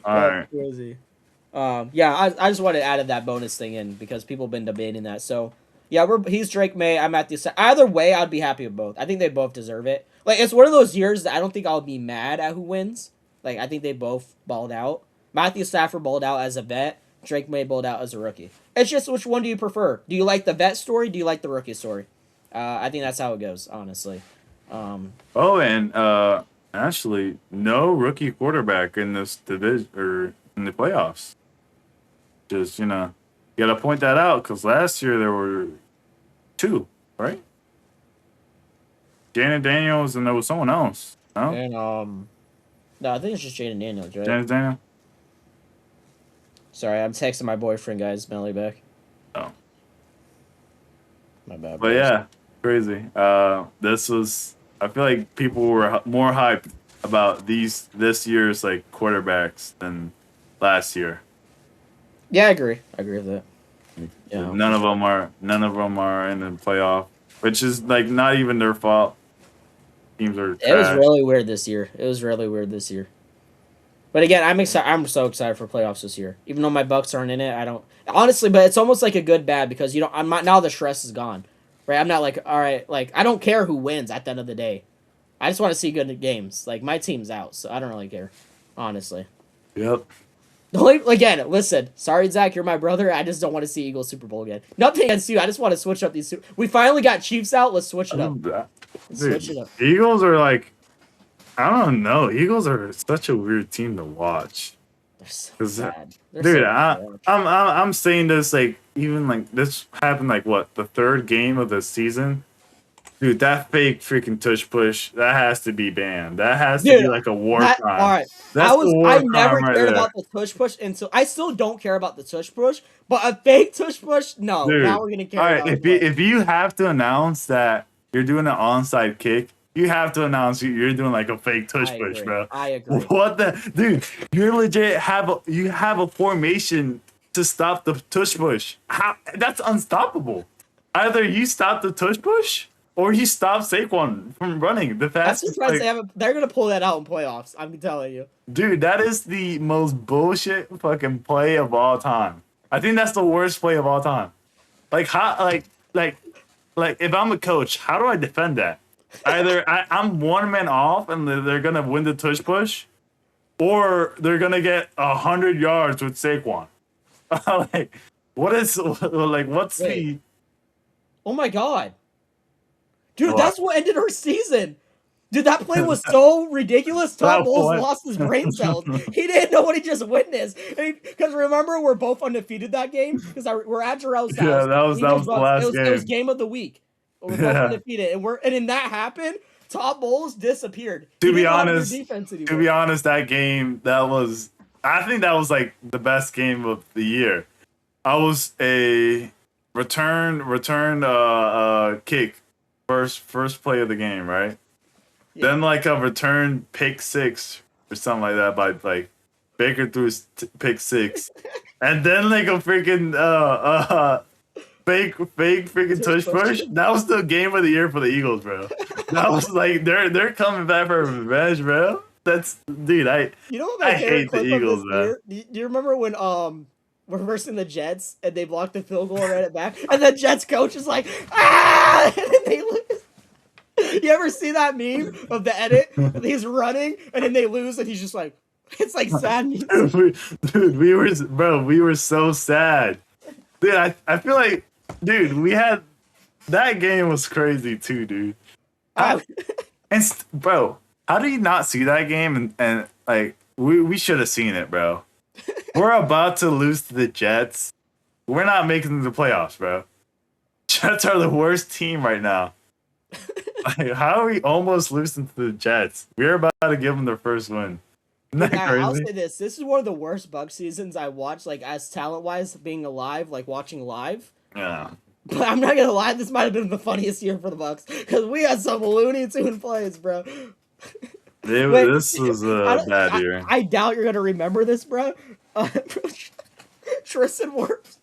All right. Crazy. I just wanted to add that bonus thing in because people have been debating that. So yeah, he's Drake May. I'm Matthew. Either way, I'd be happy with both. I think they both deserve it. Like it's one of those years that I don't think I'll be mad at who wins. Like, I think they both balled out. Matthew Stafford balled out as a vet. Drake May balled out as a rookie. It's just, which one do you prefer? Do you like the vet story? Do you like the rookie story? I think that's how it goes, honestly. Actually, no rookie quarterback in this division or in the playoffs. Just, you got to point that out because last year there were 2, right? Jaden Daniels and there was someone else. No? And, no, I think it's just Jaden Daniels, right? Jaden Daniels? Sorry, I'm texting my boyfriend, guys. Melly back. Oh. My bad. But yeah, crazy. This was, I feel like people were more hyped about this year's like quarterbacks than last year. Yeah, I agree. I agree with that. Yeah. None of them are in the playoff, which is like not even their fault. Teams are trash. It was really weird this year. But But again, I'm excited. I'm so excited for playoffs this year. Even though my Bucks aren't in it, I don't honestly. But it's almost like a good bad because you know I'm not now the stress is gone, right? I'm not like all right, like I don't care who wins at the end of the day. I just want to see good games. Like my team's out, so I don't really care, honestly. Yep. Again, listen. Sorry, Zach, you're my brother. I just don't want to see Eagles Super Bowl again. Nothing against you. I just want to switch up these. We finally got Chiefs out. Let's switch it up. Let's switch it up. Eagles are like, I don't know. Eagles are such a weird team to watch. They're so bad. They're Dude, so I'm saying this like even like this happened like what the third game of the season. Dude, that fake freaking tush push that has to be banned. That has to be like a war crime. All right, I never cared about the tush push until I still don't care about the tush push, but a fake tush push, no. Dude, now we're gonna care. All right, about if you have to announce that you're doing an onside kick, you have to announce you're doing like a fake tush push, bro. I agree. What the dude? You're legit you have a formation to stop the tush push. How that's unstoppable. Either you stop the tush push or you stop Saquon from running the fastest. I'm surprised they're gonna pull that out in playoffs. I'm telling you, dude. That is the most bullshit fucking play of all time. I think that's the worst play of all time. Like how like if I'm a coach, how do I defend that? Either I'm one man off and they're gonna win the tush push, or they're gonna get 100 yards with Saquon. Like, what's the? Oh my god, dude, that's what ended our season. Dude, that play was so ridiculous. Todd Bowles lost his brain cells. He didn't know what he just witnessed. Because remember, we're both undefeated that game because we're at Jarrell's house. Yeah, that was the last game. It was game of the week. We're both undefeated, and in that happened, Todd Bowles disappeared. To be honest, that game I think that was like the best game of the year. I was a return kick first play of the game, right? Yeah. Then like a return pick six or something like that by like Baker threw his pick six, and then like a freaking fake freaking tush push. That was the game of the year for the Eagles, bro. That was like they're coming back for revenge, bro. That's dude. I hate the Eagles, man. Do you remember when we're versing the Jets and they blocked the field goal and ran it back, and the Jets coach is like, ah, and then they lose. You ever see that meme of the edit? He's running and then they lose and he's just like, it's like sad music. Dude, we were so sad. Dude, I feel like, dude, we had that game was crazy too, dude. Bro, how do you not see that game? And like, we should have seen it, bro. We're about to lose to the Jets. We're not making the playoffs, bro. Jets are the worst team right now. Like, how are we almost losing to the Jets? We're about to give them their first win. Isn't that crazy? I'll say this is one of the worst Bucs seasons I watched, like as talent-wise, being alive, like watching live. Yeah. But I'm not gonna lie, this might have been the funniest year for the Bucs because we had some Looney Tune plays, bro. This was a bad year. I doubt you're gonna remember this, bro. Tristan Wirfs.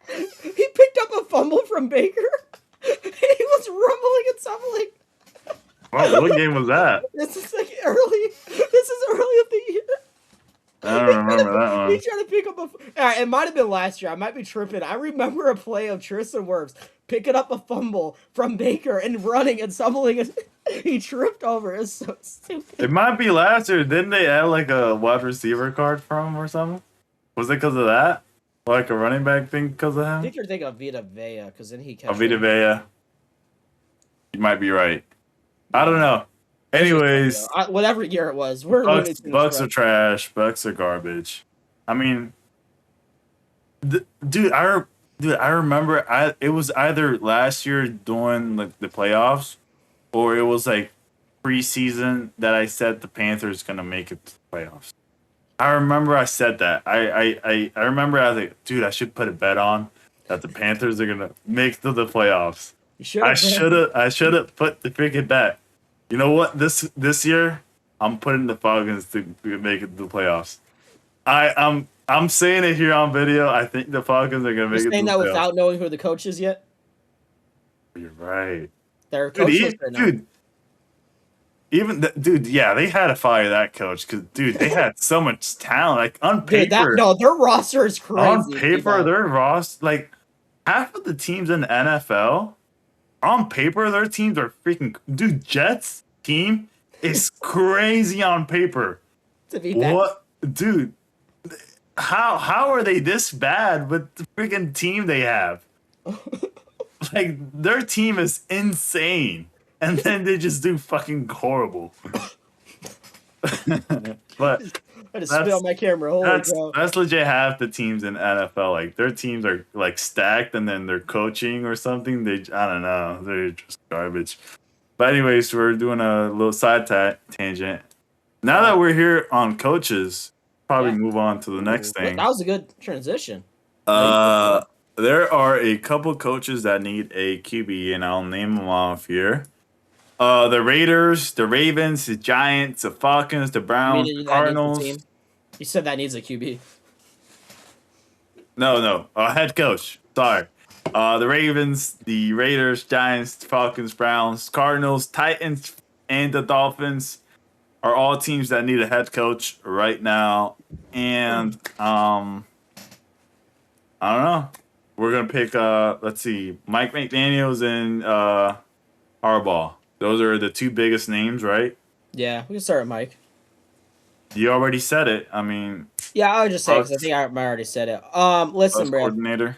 He picked up a fumble from Baker. He was rumbling and stumbling. Wow, what game was that? This is early of the year. I don't remember that one. He tried to pick up it might have been last year. I might be tripping. I remember a play of Tristan Wirfs picking up a fumble from Baker and running and stumbling, and he tripped over. It's so stupid. It might be last year. Didn't they add like a wide receiver card from him or something? Was it because of that? Like a running back thing because of him? I think you're thinking of Vita Vea because then he kept. Vita Vea. You might be right. I don't know. Anyways, whatever year it was, we're Bucks are trash. Bucks are garbage. I mean, dude, I remember it was either last year during like the playoffs, or it was like preseason that I said the Panthers gonna make it to the playoffs. I remember I said that. I remember I was like, dude, I should put a bet on that the Panthers are gonna make it to the playoffs. I should have put the freaking bet. You know what? This year, I'm putting the Falcons to make it to the playoffs. I'm saying it here on video. I think the Falcons are gonna make it to the playoffs. You're saying that without knowing who the coach is yet? You're right. They're coachless right now. Dude, dude, yeah, they had to fire that coach because, dude, they had so much talent. Like Dude, their roster is on crazy. paper, their roster, like half of the teams in the NFL, on paper, their teams are freaking. Dude, Jets team is crazy on paper. To be back. What, dude? How are they this bad with the freaking team they have? Like their team is insane, and then they just do fucking horrible. But I just spit on my camera. Holy crap. that's legit half the teams in NFL. Like their teams are like stacked, and then their coaching or something. I don't know. They're just garbage. But anyways, we're doing a little side tangent. Now that we're here on coaches, probably move on to the next thing. That was a good transition. There are a couple coaches that need a QB, and I'll name them off here. The Raiders, the Ravens, the Giants, the Falcons, the Browns, the Cardinals. You said that needs a QB. No, head coach. Sorry. The Ravens, the Raiders, Giants, Falcons, Browns, Cardinals, Titans, and the Dolphins are all teams that need a head coach right now. And I don't know. We're gonna pick let's see, Mike McDaniels and Harbaugh. Those are the two biggest names, right? Yeah, we can start with Mike. You already said it. I mean, yeah, I would just say because I think I already said it. Listen, bro. Coordinator.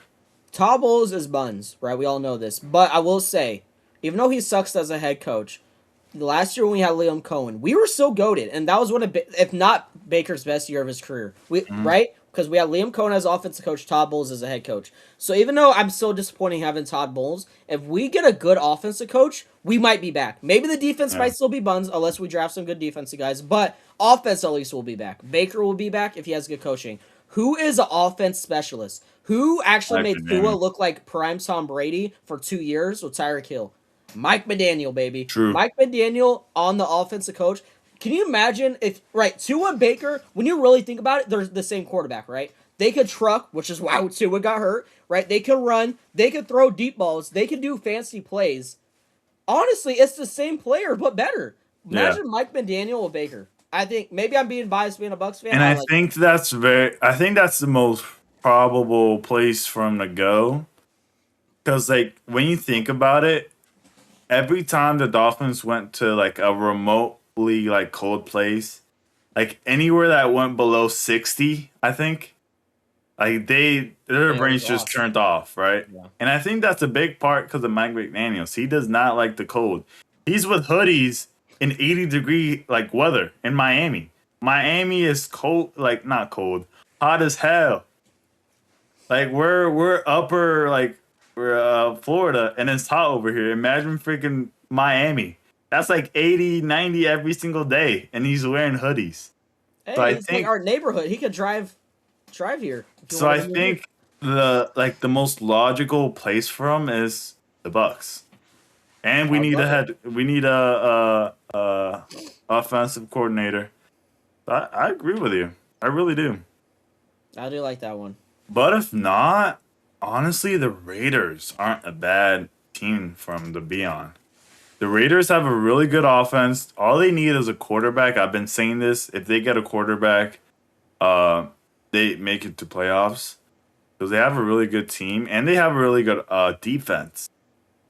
Todd Bowles is buns, right? We all know this, but I will say, even though he sucks as a head coach, last year when we had Liam Cohen, we were so goated, and that was one of, if not Baker's best year of his career. Right? Because we had Liam Cohen as offensive coach, Todd Bowles as a head coach. So even though I'm so disappointed having Todd Bowles, if we get a good offensive coach, we might be back. Maybe the defense might still be buns unless we draft some good defensive guys, but offense at least will be back. Baker will be back if he has good coaching. Who is an offense specialist? Who actually made Tua look like prime Tom Brady for 2 years with Tyreek Hill? Mike McDaniel, baby. True. Mike McDaniel on the offensive coach. Can you imagine if, right, Tua and Baker, when you really think about it, they're the same quarterback, right? They could truck, which is why Tua got hurt, right? They could run. They could throw deep balls. They could do fancy plays. Honestly, it's the same player, but better. Imagine Mike McDaniel with Baker. I think, maybe I'm being biased being a Bucs fan. And I think that's the most probable place for him to go. Because, like, when you think about it, every time the Dolphins went to, like, a remotely, like, cold place, like, anywhere that went below 60, I think, like, their brains just turned off, right? Yeah. And I think that's a big part because of Mike McDaniels. He does not like the cold. He's with hoodies in 80-degree, like, weather in Miami. Miami is cold, like, not cold, hot as hell. Like, we're upper, like, we're Florida, and it's hot over here. Imagine freaking Miami. That's like 80, 90 every single day, and he's wearing hoodies. Hey, so it's like our neighborhood. He could drive here. So I think the most logical place for him is the Bucs, and we need a offensive coordinator. I agree with you. I really do. I do like that one. But if not, honestly, the Raiders aren't a bad team for him to be on. The Raiders have a really good offense. All they need is a quarterback. I've been saying this. If they get a quarterback, they make it to playoffs. Because they have a really good team. And they have a really good defense.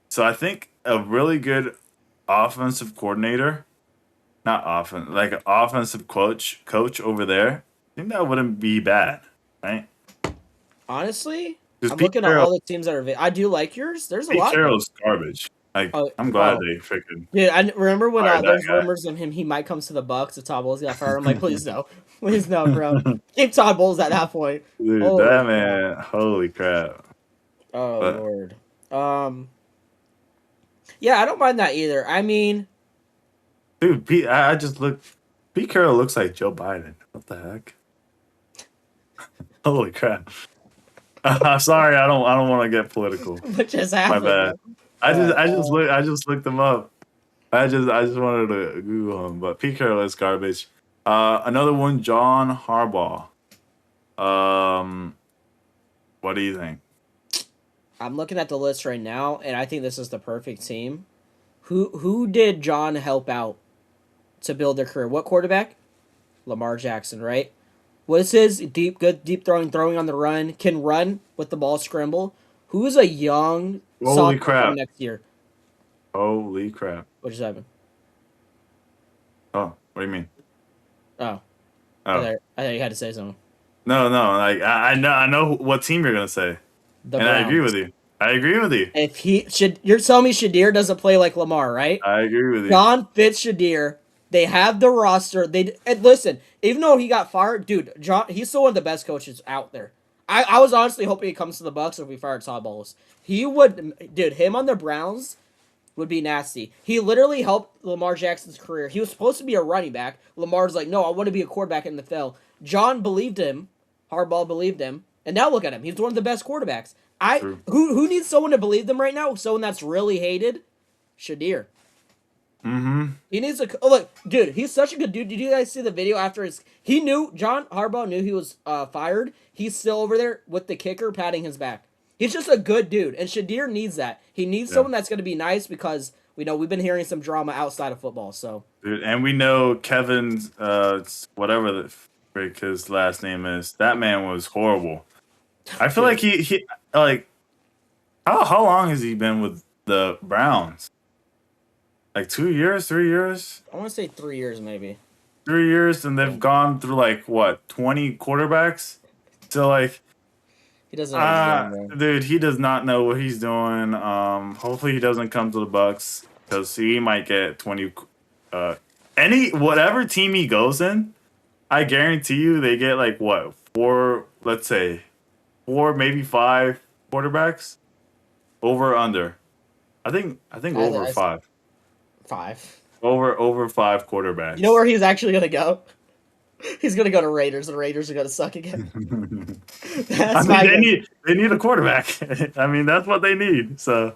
So I think a really good offensive coordinator, like an offensive coach over there, I think that wouldn't be bad, right? Honestly, I'm looking at all the teams that are. I do like yours. There's a lot. Pete Carroll's garbage. Like, I'm glad they freaking. Dude, I remember when there's rumors of him. He might come to the Bucs. If Todd Bowles got fired, I'm like, please no, bro. Keep Todd Bowles at that point. Dude, that man, holy crap. Oh Lord. Yeah, I don't mind that either. I mean, dude, I just looked. Pete Carroll looks like Joe Biden. What the heck? Holy crap. Sorry, I don't want to get political. But just happened. My bad. I just looked them up. I just wanted to Google him, but Pete Carroll is garbage. Another one, John Harbaugh. What do you think? I'm looking at the list right now, and I think this is the perfect team. Who did John help out to build their career. What quarterback? Lamar Jackson, right? What is his good deep throwing on the run, can run with the ball scramble? Who's a young Holy sophomore coming crap. next year? Holy crap. What just happened? Oh, what do you mean? Oh, Oh. I thought you had to say something. No. Like I know what team you're gonna say, The and I agree Browns. with you. I agree with you. If you're telling me Shadir doesn't play like Lamar, right? I agree with you. John fits Shadir. They have the roster. And listen, even though he got fired, dude, John, he's still one of the best coaches out there. I was honestly hoping he comes to the Bucks if we fired Todd Bowles. He would, dude. Him on the Browns would be nasty. He literally helped Lamar Jackson's career. He was supposed to be a running back. Lamar's like, no, I want to be a quarterback in the NFL. John believed him. Harbaugh believed him, and now look at him. He's one of the best quarterbacks. True. Who needs someone to believe them right now? Someone that's really hated? Shadir. Mm-hmm. He needs a look, dude. He's such a good dude. Did you guys see the video after his? He knew John Harbaugh knew he was fired. He's still over there with the kicker patting his back. He's just a good dude, and Shadir needs that. He needs someone that's going to be nice because we know we've been hearing some drama outside of football. So, Dude, and we know Kevin's whatever the frick his last name is. That man was horrible. I feel like he like how long has he been with the Browns? Like 2 years, 3 years? I want to say 3 years maybe. 3 years, and they've gone through like what 20 quarterbacks. So like, He doesn't know what he's doing, bro. dude, he does not know what he's doing. Hopefully he doesn't come to the Bucks because he might get 20. Whatever team he goes in, I guarantee you they get like what 4, let's say 4, maybe 5 quarterbacks. Over or under? I think over 5. 5. Over 5 quarterbacks. You know where he's actually gonna go? He's gonna go to Raiders. The Raiders are gonna suck again. They need a quarterback. I mean, that's what they need. So,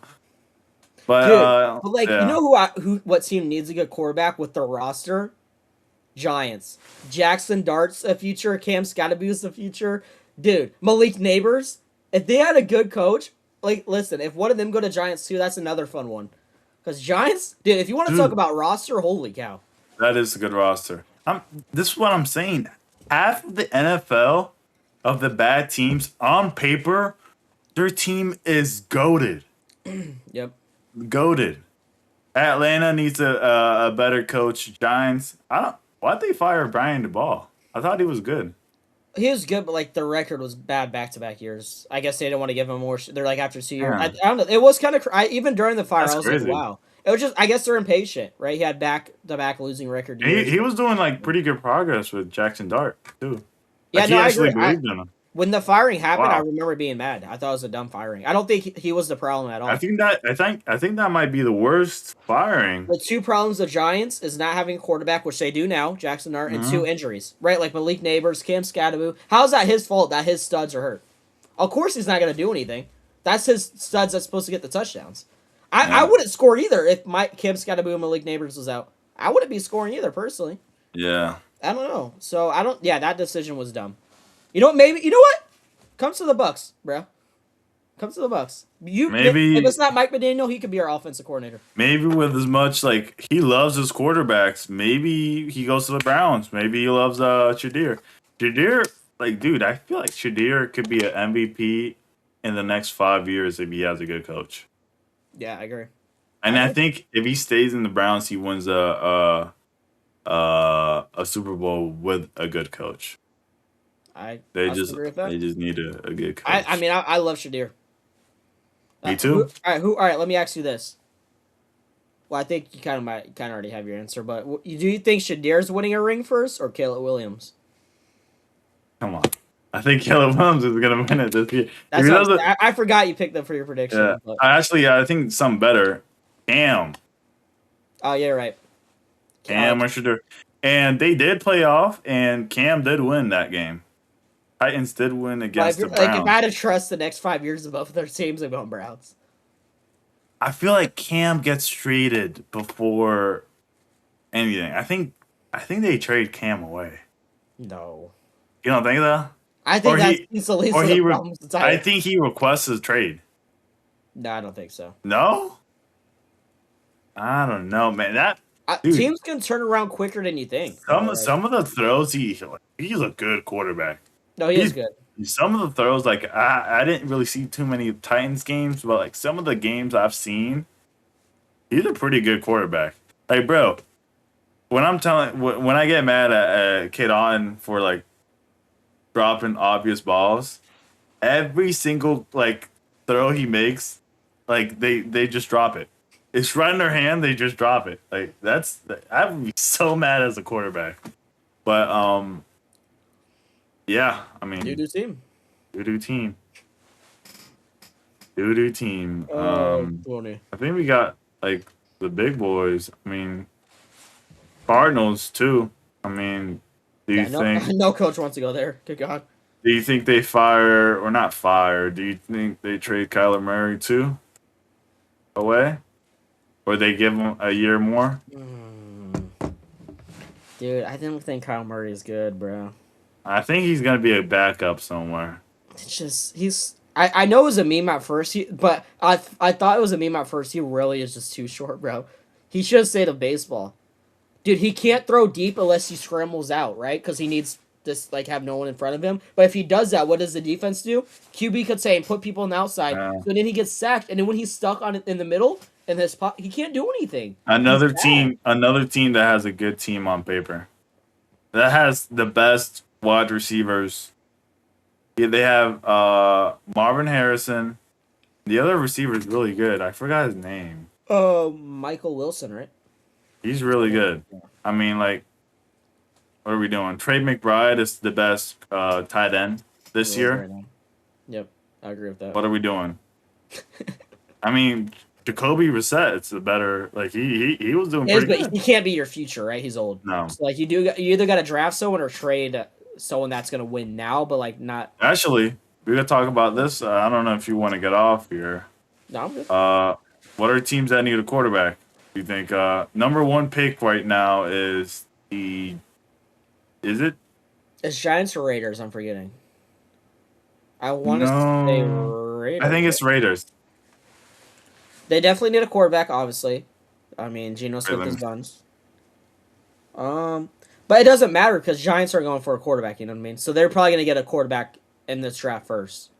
but dude, but like yeah. you know what team needs a good quarterback with their roster? Giants. Jackson Dart's a future. Cam Scatterbu's a future. Dude, Malik Neighbors. If they had a good coach, like listen, if one of them go to Giants too, that's another fun one. Because Giants, dude, if you want to talk about roster, holy cow. That is a good roster. This is what I'm saying. Half of the NFL of the bad teams on paper, their team is goated. Yep. Goated. Atlanta needs a better coach. Giants, why'd they fire Brian DeBall? I thought he was good. He was good, but like the record was bad back-to-back years. I guess they didn't want to give him more. They're like after 2 years. Yeah. I don't know. It was kind of even during the fire. That's I was crazy. like, wow. It was just. I guess they're impatient, right? He had back-to-back losing record. He was doing like pretty good progress with Jackson Dart too. Yeah, Like, no, he I actually agree. believed in him. When the firing happened, Wow. I remember being mad. I thought it was a dumb firing. I don't think he was the problem at all. I think that might be the worst firing. The two problems of Giants is not having a quarterback, which they do now, Jackson Dart, and 2 injuries, right? Like Malik Neighbors, Cam Scatterbu. How's that his fault that his studs are hurt? Of course he's not going to do anything. That's his studs that's supposed to get the touchdowns. I wouldn't score either if Cam Scatterbu and Malik Neighbors was out. I wouldn't be scoring either, personally. Yeah. I don't know. So, that decision was dumb. You know what? Come to the Bucks, bro. Come to the Bucks. Maybe if it's not Mike McDaniel, he could be our offensive coordinator. Maybe with as much like he loves his quarterbacks, maybe he goes to the Browns. Maybe he loves Shadir. Shadir, like dude, I feel like Shadir could be an MVP in the next 5 years if he has a good coach. Yeah, I agree. And I think if he stays in the Browns, he wins a Super Bowl with a good coach. They just need a good coach. I love Shadir. Me too. All right. Let me ask you this. Well, I think you kind of already have your answer, but do you think Shadir's winning a ring first or Caleb Williams? Come on, I think Caleb Williams is gonna win it this year. I forgot you picked them for your prediction. Yeah, but. I think something better. Cam. Oh yeah, right. Cam or Shadir, and they did play off, and Cam did win that game. Titans did win against the Browns. Like, if I had to trust the next 5 years of both of their teams, I'm going Browns. I feel like Cam gets traded before anything. I think they trade Cam away. No. You don't think that? I think that's the least of the problems. I think he requests a trade. No, I don't think so. No? I don't know, man. Dude, Teams can turn around quicker than you think, some bro. Like, some of the throws he's a good quarterback. no, he is He's good. some of the throws like I didn't really see too many Titans games, but like some of the games I've seen, he's a pretty good quarterback. Like, bro, when I get mad at Kid Otten for like dropping obvious balls, every single like throw he makes, like they just drop it. It's right in their hand, they just drop it. Like I would be so mad as a quarterback. But yeah, I mean, Doo-doo team. doo-doo team. Doo-doo team. Oh, funny. I think we got like the big boys. I mean, Cardinals too. I mean, do you Yeah, no, think no coach wants to go there. Good God. they fire or not fire? Do you think they trade Kyler Murray too away, or they give him a year more? Dude, I didn't think Kyle Murray is good, bro. I think he's gonna be a backup somewhere. It's just I know it was a meme at first, but I thought it was a meme at first. He really is just too short, bro. He should have stayed of baseball. Dude, he can't throw deep unless he scrambles out, right? Because he needs this like have no one in front of him. But if he does that, what does the defense do? QB could say and put people on the outside. So then he gets sacked, and then when he's stuck on in the middle in his spot, he can't do anything. Another team that has a good team on paper. That has the best wide receivers. Yeah, they have Marvin Harrison. The other receiver is really good. I forgot his name. Michael Wilson, right? He's really good. I mean, like, what are we doing? Trey McBride is the best tight end this year. Right now. Yep, I agree with that. What are we doing? I mean, Jacoby Brissett's the better. Like he was doing pretty But good. he can't be your future, right? He's old. No, So like you either got to draft someone or trade someone that's gonna win now, but like not. actually, we gotta talk about this. I don't know if you want to get off here. No, I'm good. What are teams that need a quarterback? Do you think number one pick right now is Is it? It's Giants or Raiders. I'm forgetting. I want to say Raiders. I think it's Raiders. They definitely need a quarterback, obviously. I mean, Geno Smith is guns. But it doesn't matter because Giants are going for a quarterback. You know what I mean? So they're probably going to get a quarterback in this draft first.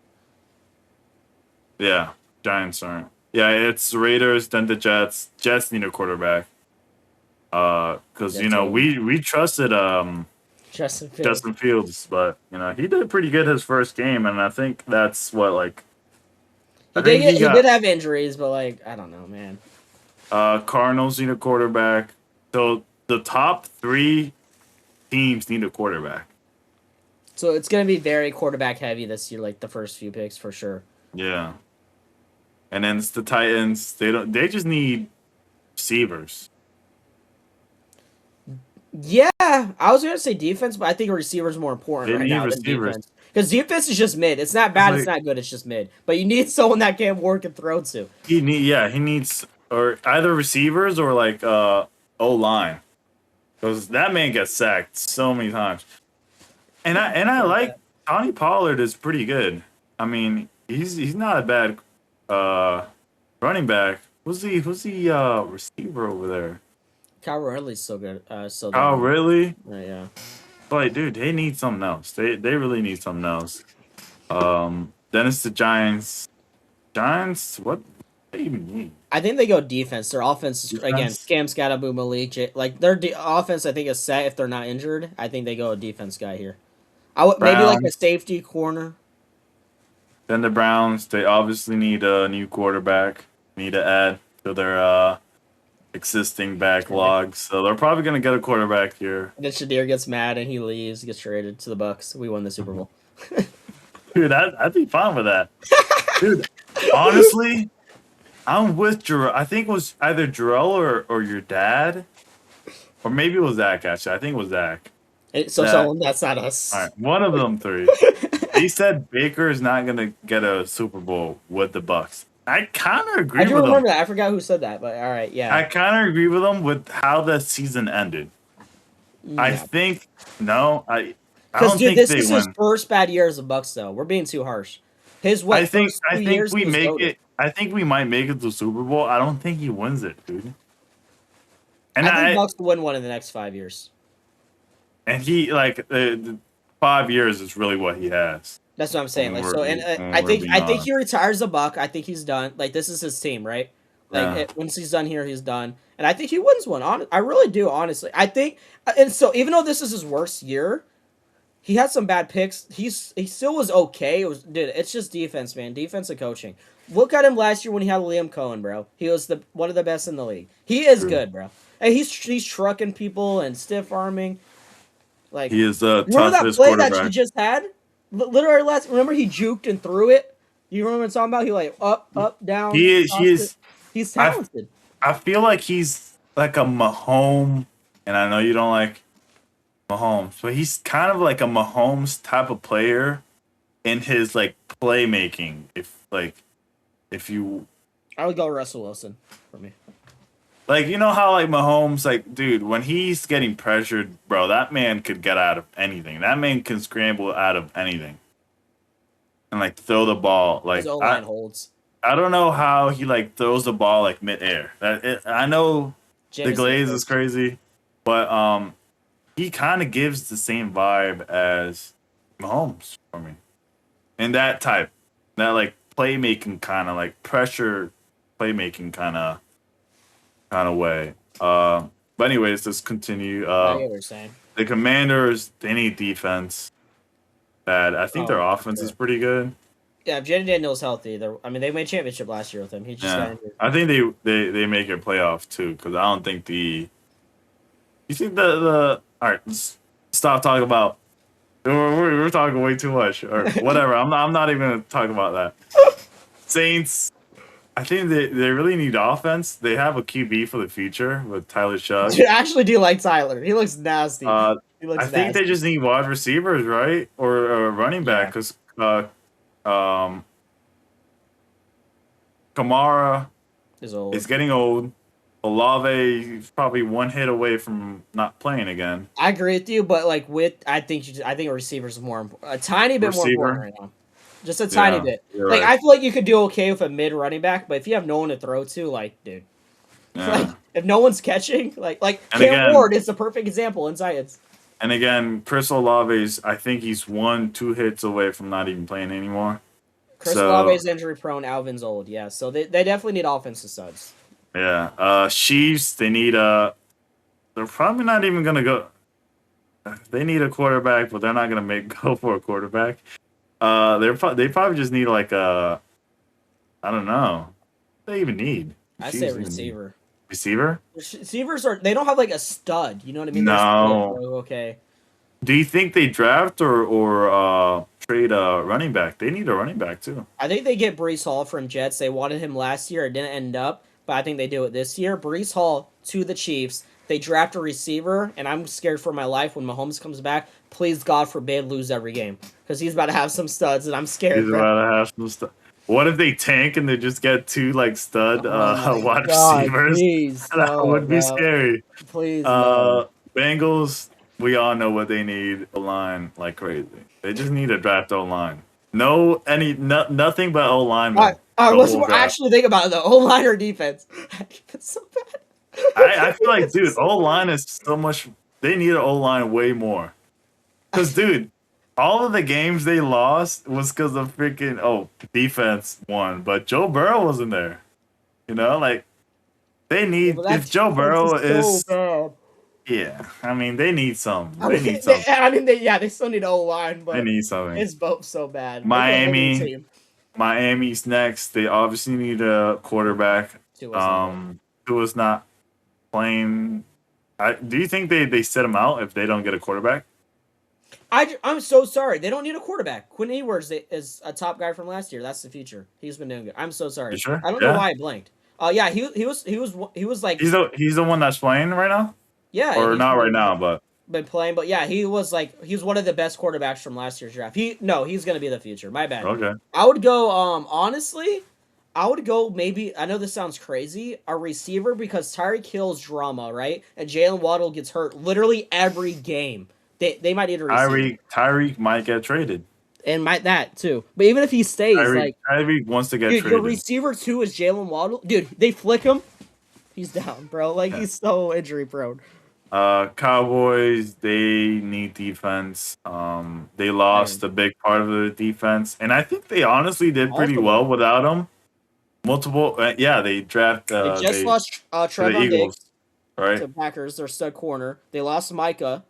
Yeah, Giants aren't. Yeah, it's Raiders, then the Jets. Jets need a quarterback. Because we trusted Justin Fields, but he did pretty good his first game, and I think that's what like. He did have injuries, but like I don't know, man. Cardinals need a quarterback. So the top 3 teams need a quarterback. So it's gonna be very quarterback heavy this year, like the first few picks for sure. Yeah. And then it's the Titans. They just need receivers. Yeah, I was gonna say defense, but I think a receiver is more important right now than defense. Because defense is just mid. It's not bad. It's not good. It's just mid. But you need someone that can work and throw to. He needs or either receivers or like O-line, because that man gets sacked so many times. And I like Tony Pollard is pretty good. I mean, he's not a bad running back. Who's the receiver over there? Kyle Ridley's so good. Oh, really? Yeah. But dude, they need something else. They really need something else. Then it's the Giants. Giants, what do they even need? I think they go defense. Their offense is, again, Scam Scatterboom Malik. Like their offense, I think is set if they're not injured. I think they go a defense guy here. I would maybe like a safety corner. Then the Browns, they obviously need a new quarterback. Need to add to their existing backlog, so they're probably gonna get a quarterback here. And then Shadir gets mad and he leaves, gets traded to the Bucks. We won the Super Bowl. Dude, I'd be fine with that. Dude, honestly, I'm with Jarrell. I think it was either Jarrell or your dad, or maybe it was Zach. Actually, I think it was Zach. So that's not us. All right, one of them 3. He said Baker is not gonna get a Super Bowl with the Bucks. I kind of agree with him. I do remember that. I forgot who said that, but all right, yeah. I kind of agree with him with how the season ended. Yeah. I think no, I don't think this is his first bad year as a Bucks, though. We're being too harsh. I think we make it. I think we might make it to the Super Bowl. I don't think he wins it, dude. And I think Bucks will win one in the next 5 years. And he like the 5 years is really what he has. That's what I'm saying. Like so, and I I think he retires a Buck. I think he's done. Like this is his team, right? Like once he's done here, he's done. And I think he wins one. I really do, honestly. I think, and so even though this is his worst year, he had some bad picks. He still was okay. Dude, it's just defense, man. Defense and coaching. Look at him last year when he had Liam Cohen, bro. He was one of the best in the league. He is good, bro. And he's trucking people and stiff arming. Like he is remember that play that you just had? Literally remember he juked and threw it? You remember what I'm talking about? He like up, down. He's talented. I feel like he's like a Mahomes, and I know you don't like Mahomes, but he's kind of like a Mahomes type of player in his like playmaking. If you I would go Russell Wilson for me. Like, you know how, like, Mahomes, like, dude, when he's getting pressured, bro, that man could get out of anything. That man can scramble out of anything. And, like, throw the ball. Like, his O-line holds. I don't know how he, like, throws the ball, like, midair. I know the glaze is crazy, but he kind of gives the same vibe as Mahomes for me. And that type. That, like, playmaking kind of, like, pressure playmaking kind of way. But anyways, let's continue. I get what you're saying. The Commanders, they need defense. Bad. I think their offense is pretty good. Yeah, if Jaden Daniels healthy, they made championship last year with him. He just got injured. I think they make a playoff too, because I don't think you think the all right, let's stop talking about we're talking way too much or whatever. I'm not even gonna talk about that. Saints, I think they really need offense. They have a QB for the future with Tyler Shug. Dude, I actually do like Tyler. He looks nasty. I think they just need wide receivers, right? Or a running back, because Kamara is getting old. Olave is probably one hit away from not playing again. I agree with you, but like I think a receiver is more important. A tiny bit more important right now. Just a tiny bit. Like, right. I feel like you could do okay with a mid running back, but if you have no one to throw to, like, dude. Yeah. Like, if no one's catching, like Cam Ward is the perfect example in science. And again, Chris Olave's, I think he's 1-2 hits away from not even playing anymore. Chris Olave's injury prone, Alvin's old, yeah. So they definitely need offensive studs. Yeah. Chiefs, they need they're probably not even gonna go. They need a quarterback, but they're not gonna go for a quarterback. They probably just need like I don't know. What they even need. I say receiver. Receiver? Receivers they don't have like a stud. You know what I mean? No. Okay. Do you think they draft or trade a running back? They need a running back too. I think they get Breece Hall from Jets. They wanted him last year. It didn't end up, but I think they do it this year. Breece Hall to the Chiefs. They draft a receiver, and I'm scared for my life when Mahomes comes back. Please, God forbid, lose every game. Because he's about to have some studs, and I'm scared. He's about to have some studs. What if they tank and they just get 2 like stud wide receivers? Please, that would be scary. Please, Bengals, we all know what they need. O-line like crazy. They just need a draft O-line. Nothing but O-line. All right, let's actually think about it, though. O-line or defense? That's so bad. I feel like, dude, O-line is so much. They need an O-line way more. Because, dude, all of the games they lost was because of freaking defense won, but Joe Burrow wasn't there. You know, like they need if Joe Burrow is. Yeah, I mean they need some. They need some. They still need O-line, but they need something. It's both so bad. Miami's next. They obviously need a quarterback. Tua's not playing. Do you think they set him out if they don't get a quarterback? I'm so sorry. They don't need a quarterback. Quinn Ewers is a top guy from last year. That's the future. He's been doing good. I'm so sorry. You sure? I don't know why I blanked. Yeah, he was like he's the one that's playing right now. Yeah, or not right now, but been playing. But yeah, he was one of the best quarterbacks from last year's draft. He's gonna be the future. My bad. Okay. I would go. Honestly, I would go maybe. I know this sounds crazy. A receiver because Tyreek Hill's drama, right? And Jalen Waddle gets hurt literally every game. They might need a receiver. Tyreek might get traded. And might that too. But even if he stays, Tyreek wants to get traded. Your receiver too is Jalen Waddle. Dude, they flick him. He's down, bro. Like Yeah. he's so injury prone. Cowboys, they need defense. They lost Iron. a big part of their defense, and I think they honestly did All pretty of them. well without them. Multiple, yeah, they draft They just they lost to the Trevon Eagles, Diggs right? to Packers, their stud corner. They lost Micah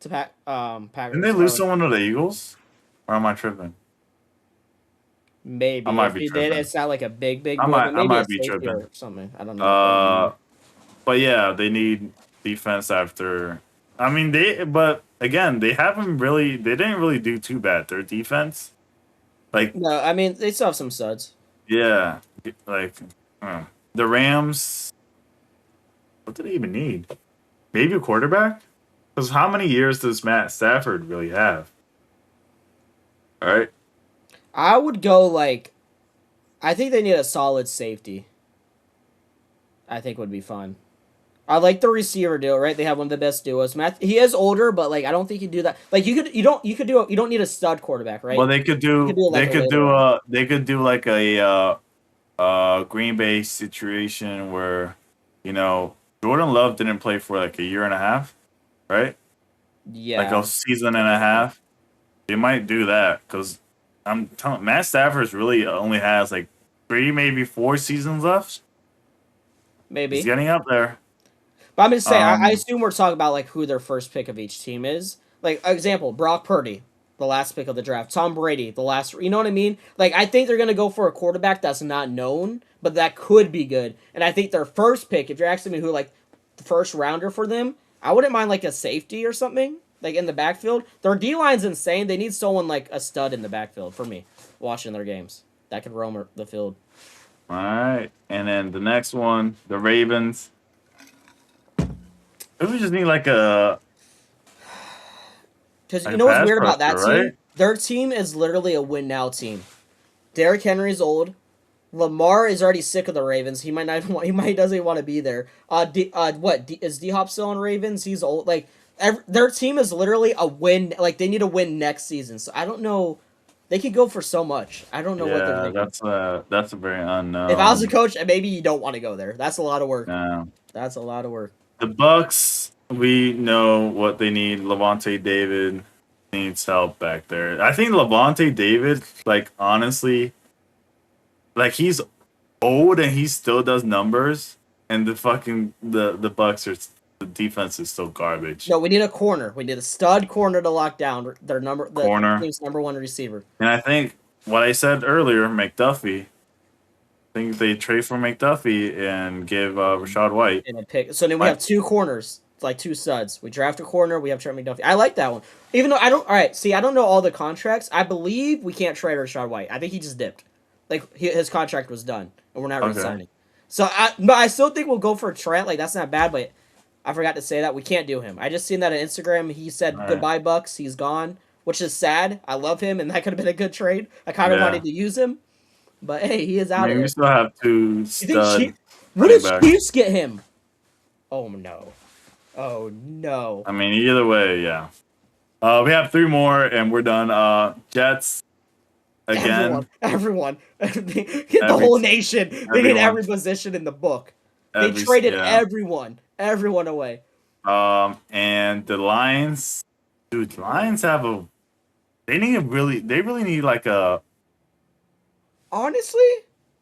to Didn't they Packers. lose someone to the Eagles? Or am I tripping? I Maybe might if be he did, tripping. it's not like a big boy, but I maybe a might be safety tripping. or something. I don't know. Uh, but yeah, they need defense after. I mean, but again, they didn't really do too bad. Their defense, like, No, I mean they still have some studs. yeah, like the Rams. What do they even need? Maybe a quarterback? Because how many years does Matt Stafford really have? All right. I would go like, I think they need a solid safety. I think would be fun. I like the receiver duo, right? They have one of the best duos. He is older, but like I don't think he'd do that. Like you don't need a stud quarterback, Well, right? You could do it like a later round. they could do like a Green Bay situation where, you know, Jordan Love didn't play for like a year and a half, right? Like Yeah, a season and a half. They might do that because I'm telling Matt Stafford really only has like 3, maybe 4 seasons left. He's maybe. getting up there. But I'm just saying, I Um, assume we're talking about like who their first pick of each team is. Like example, Brock Purdy, the last pick of the draft. Tom Brady, the last. You know what I mean? Like I think they're gonna go for a quarterback that's not known, but that could be good. And I think their first pick, if you're asking me who like the first rounder for them, I wouldn't mind like a safety or something like in the backfield. Their D line's insane. They need someone like a stud in the backfield for me watching their games that can roam the field. all right, and then the next one, the Ravens. If we just need like Because you a know what's pass weird about rusher, that team? right? Their team is literally a win now team. Derrick Henry's old. Lamar is already sick of the Ravens. He might not even want, he might doesn't even want to be there. Is D Hop still on Ravens? He's old. Like their team is literally a win. Like they need a win next season. So I don't know. They could go for so much. I don't know what they're Yeah, thinking. that's a very If I was a unknown. coach, maybe you don't want to go there. That's a lot of work. No. That's a lot of work. The Bucks, we know what they need. Levante David needs help back there. I think Levante David, like honestly, like he's old and he still does numbers, and the Bucks are the defense is still garbage. No, we need a corner. We need a stud corner to lock down the Corner, team's number one receiver. and I think what I said earlier, McDuffie. I think they trade for McDuffie and give Rashad White. In a pick. So then we Like, have two corners, like two studs. We draft a corner. We have Trent McDuffie. I like that one. Even though I don't. All right. See, I don't know all the contracts. I believe we can't trade Rashad White. I think he just dipped. Like his contract was done, and we're not okay, re-signing. But I still think we'll go for Trent. Like that's not bad, but I forgot to say that we can't do him. I just seen that on Instagram. He said all right, goodbye Bucks. He's gone, which is sad. I love him, and that could have been a good trade. I kind of yeah. wanted to use him, but hey, he is I out of mean, we there. still have 2 You think stud What running if backs. Chiefs get him? Oh no. Oh no. I mean, either way, yeah. We have 3 more, and we're done. Jets again. Everyone. The Every whole nation. They need everyone, every position in the book. They traded yeah. everyone away. And the Lions, dude, the Lions have a. They really need like a Honestly,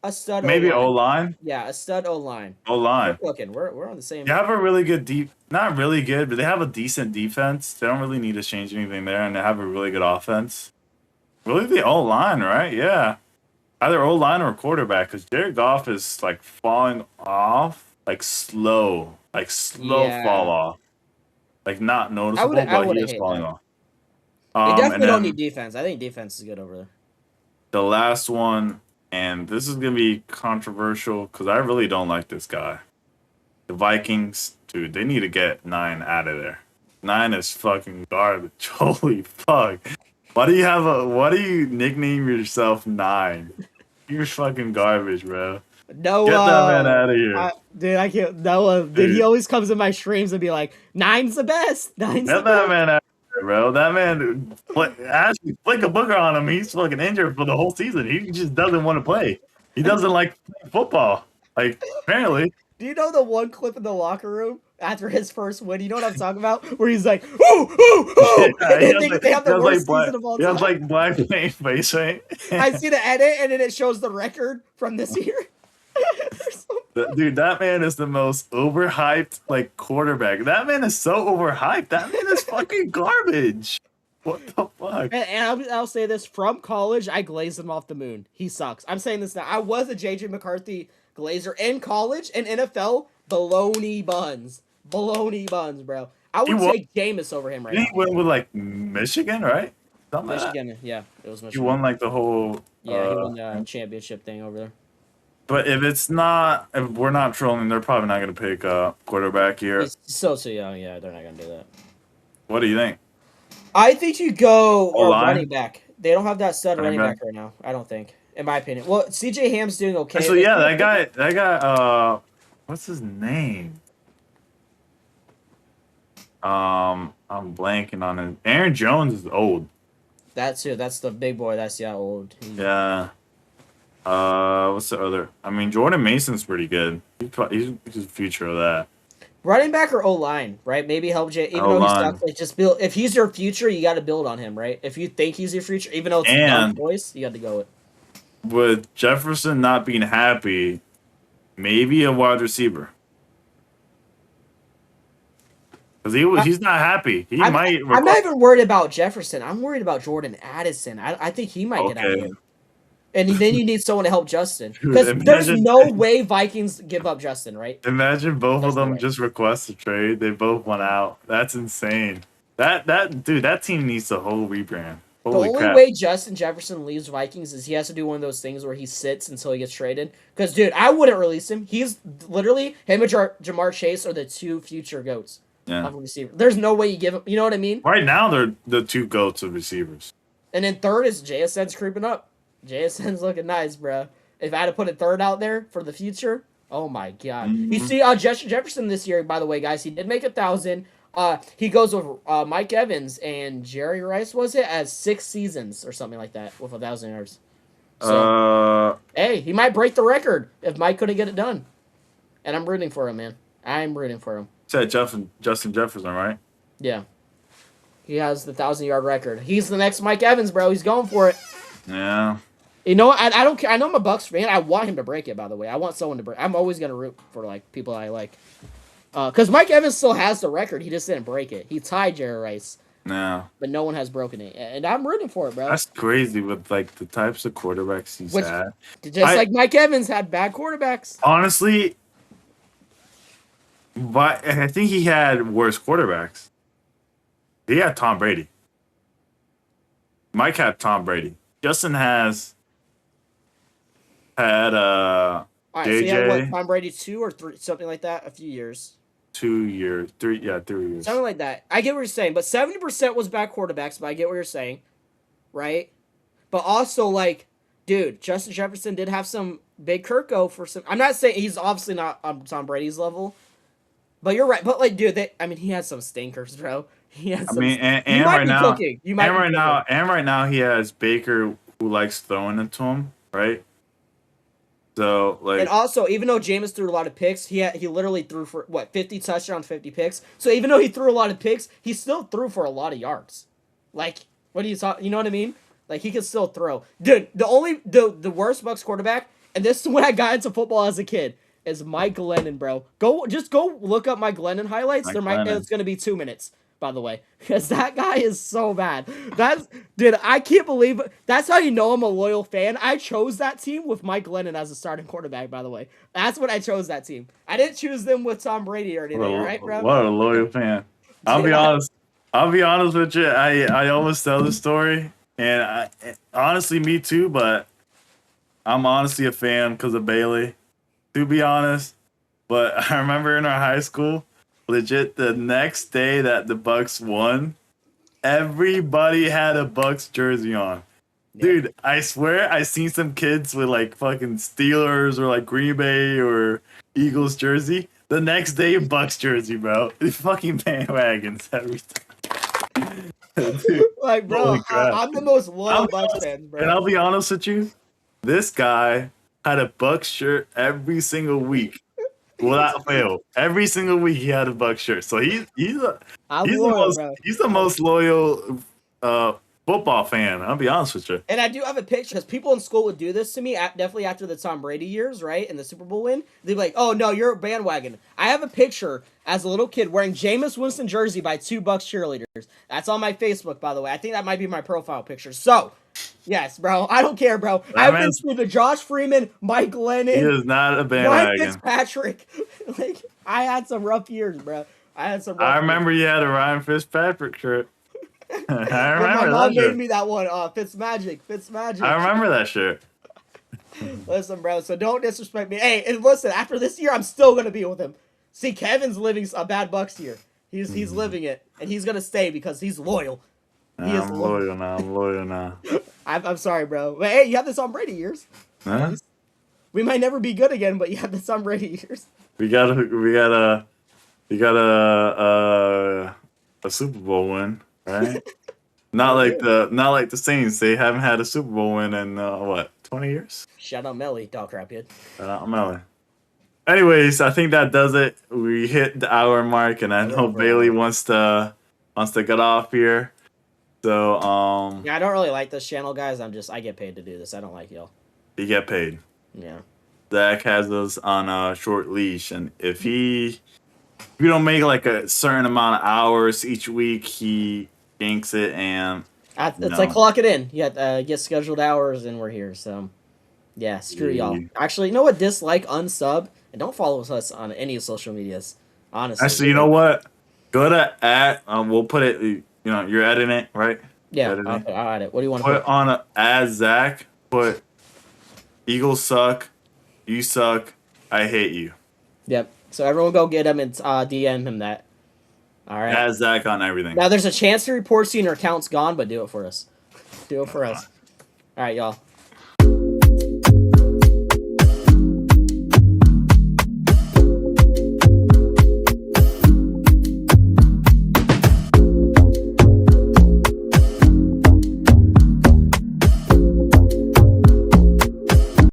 a stud O maybe O line. line, Yeah, a stud O line. O line. Looking, we're on the same. They have a really good not really good, but they have a decent defense. They don't really need to change anything there, and they have a really good offense. Really, the O line, right? Yeah, either O line or quarterback, because Jared Goff is like falling off, like slow Yeah. fall off, like not I noticeable, would but he have is hate falling that. off. They And definitely don't need then defense. I think defense is good over there. the last one, and this is gonna be controversial because I really don't like this guy. The Vikings, dude, they need to get 9 out of there. 9 is fucking garbage. Holy fuck. Why do you nickname yourself 9? You're fucking garbage, bro. No, Get that man out of here. dude, I can't. Noah, dude, he Dude, always comes in my streams and be like, "Nine's the best. Nine's the get that best." man out of here, bro. That man, actually, flick a booger on him. He's fucking injured for the whole season. He just doesn't want to play. He doesn't like playing football. Like, apparently. Do you know the one clip in the locker room after his first win? You know what I'm talking about? Where he's like, "Ooh, ooh, ooh," Yeah, and they have he the has like worst black, season of all he has time. like black paint face, right? I see the edit, and then it shows the record from this year. Dude, that man is the most overhyped like quarterback. That man is so overhyped. That man is fucking garbage. What the fuck? And I'll say this from college, I glazed him off the moon. He sucks. I'm saying this now. I was a JJ McCarthy glazer in college and NFL. Baloney buns, bro. I He would won. take Jameis over him right He now. went with like Michigan, right? Something like that. Michigan, yeah, it was He Michigan. won like the whole. Yeah, he won the championship thing over there. But if we're not trolling, they're probably not going to pick a quarterback here. He's so young. Yeah, they're not gonna do that. What do you think? I think you go O-line? running back. They don't have that stud Running running back? back right now. I don't think, in my opinion. Well, CJ Ham's doing okay. Actually, yeah, that guy. What's his name? I'm blanking on it. Aaron Jones is old. That's it. That's the big boy. That's old. Yeah. What's the other? I mean, Jordan Mason's pretty good. He's the future of that. Running back or O line, right? Maybe help Jay. Even though he O-line. sucks, like just build. If he's your future, you got to build on him, right? If you think he's your future, even though it's a dumb And- choice, you got to go with. With Jefferson not being happy, maybe a wide receiver. Because he's not happy. I'm not even worried about Jefferson. I'm worried about Jordan Addison. I think he might get out of Okay. here. And then you need someone to help Justin. Dude, Because there's imagine- no way Vikings give up Justin, right? Imagine both There's of no them way. just request a trade. They both went out. That's insane. That team needs a whole rebrand. Holy The only crap. way Justin Jefferson leaves Vikings is he has to do one of those things where he sits until he gets traded. Because, dude, I wouldn't release him. He's literally, him and Jamar Chase are the two future GOATs Yeah. of a receiver. There's no way you give him, you know what I mean? Right now, they're the two goats of receivers. And then third is JSN's creeping up. JSN's looking nice, bro. If I had to put a third out there for the future, oh my God. Mm-hmm. You see, Justin Jefferson this year, by the way, guys, he did make 1,000. He goes with Mike Evans and Jerry Rice, was it, as 6 seasons or something like that with 1,000 yards. So, hey, he might break the record if Mike couldn't get it done. And I'm rooting for him, man. I'm rooting for him. Said Justin Jefferson, right? Yeah. He has the 1,000-yard record. He's the next Mike Evans, bro. He's going for it. Yeah. You know, I don't care. I know I'm a Bucks fan. I want him to break it, by the way. I want someone to break. I'm always gonna root for like people I like. Because Mike Evans still has the record. He just didn't break it. He tied Jerry Rice, Yeah. but no one has broken it. And I'm rooting for it, bro. That's crazy with like the types of quarterbacks he's had. Just like Mike Evans had bad quarterbacks. Honestly, but I think he had worse quarterbacks. He had Tom Brady. Mike had Tom Brady. Justin had All right, so you had JJ. what, Tom Brady 2 or 3, something like that, a few years. 2 years, 3 years. Something like that. I get what you're saying, but 70% was bad quarterbacks, but I get what you're saying, right? But also, like, dude, Justin Jefferson did have some big Kirko for some. I'm not saying he's obviously not on Tom Brady's level, but you're right. But like, dude, he had some stinkers, bro. He had some. I mean, and you might right be now, cooking. You might and be right now, cooking. and right now, he has Baker who likes throwing it to him, right? So like, And also, even though Jameis threw a lot of picks, he literally threw for 50 touchdowns, 50 picks. So even though he threw a lot of picks, he still threw for a lot of yards. Like, what are you talking? You know what I mean? Like, he could still throw. Dude, the worst Bucks quarterback, and this is when I got into football as a kid, is Mike Glennon, bro. Go look up Mike Glennon highlights. It's gonna be 2 minutes, by the way, because that guy is so bad. Dude, I can't believe it. That's how you know I'm a loyal fan. I chose that team with Mike Glennon as a starting quarterback, by the way. That's when I chose that team. I didn't choose them with Tom Brady or anything, right, bro? What a loyal fan. I'll be honest. I'll be honest with you. I always tell the story, and honestly, me too. But I'm honestly a fan because of Bailey, to be honest. But I remember in our high school, legit, the next day that the Bucks won, everybody had a Bucks jersey on. Yeah. Dude, I swear I seen some kids with like fucking Steelers or like Green Bay or Eagles jersey. The next day, Bucks jersey, bro. Fucking bandwagons every time. Dude, like, bro, I'm the most loyal Bucks fan, bro. And I'll be honest with you, this guy had a Bucks shirt every single week. without fail. Every single week he had a Buck shirt. So I'm loyal, bro. he's the most loyal football fan. I'll be honest with you. And I do have a picture because people in school would do this to me, definitely after the Tom Brady years, right? And the Super Bowl win. They'd be like, oh, no, you're a bandwagon. I have a picture as a little kid wearing Jameis Winston jersey by 2 Bucks cheerleaders. That's on my Facebook, by the way. I think that might be my profile picture. So, yes, bro. I don't care, bro. I've been through the Josh Freeman, Mike Lennon. He is not a bandwagon. Ryan Fitzpatrick. Like, I had some rough years, bro. I remember you had a Ryan Fitzpatrick shirt. I remember my mom that made me that one. Fitzmagic. I remember that shirt. Listen, bro. So don't disrespect me. Hey, and listen. After this year, I'm still gonna be with him. See, Kevin's living a bad Bucks year. He's living it, and he's gonna stay because he's loyal. I'm loyal now. I'm sorry, bro. But hey, you have the Tom Brady years. Huh? We might never be good again, but you have the Tom Brady years. We got a Super Bowl win. Right? not like the Saints. They haven't had a Super Bowl win in 20 years? Shout out Melly, dog crap kid. Shout out Melly. Anyways, I think that does it. We hit the hour mark, and I know Bailey wants to get off here. So yeah, I don't really like this channel, guys. I get paid to do this. I don't like y'all. You get paid. Yeah. Zach has us on a short leash, and if we don't make like a certain amount of hours each week, he yanks it, and it's like clock it in. You get scheduled hours, and we're here. So yeah, screw y'all. Actually, you know what? Dislike, unsub, and don't follow us on any social medias. Honestly. Actually, you know what? Go to we'll put it. You know, you're editing it, right? Yeah, I'll add it. What do you want to put on at Zach? Put Eagles suck. You suck. I hate you. Yep. So everyone go get him and DM him that. All right. Add Zach on everything. Now there's a chance he reports you and your account's gone, but do it for us. Do it for us. All right, y'all.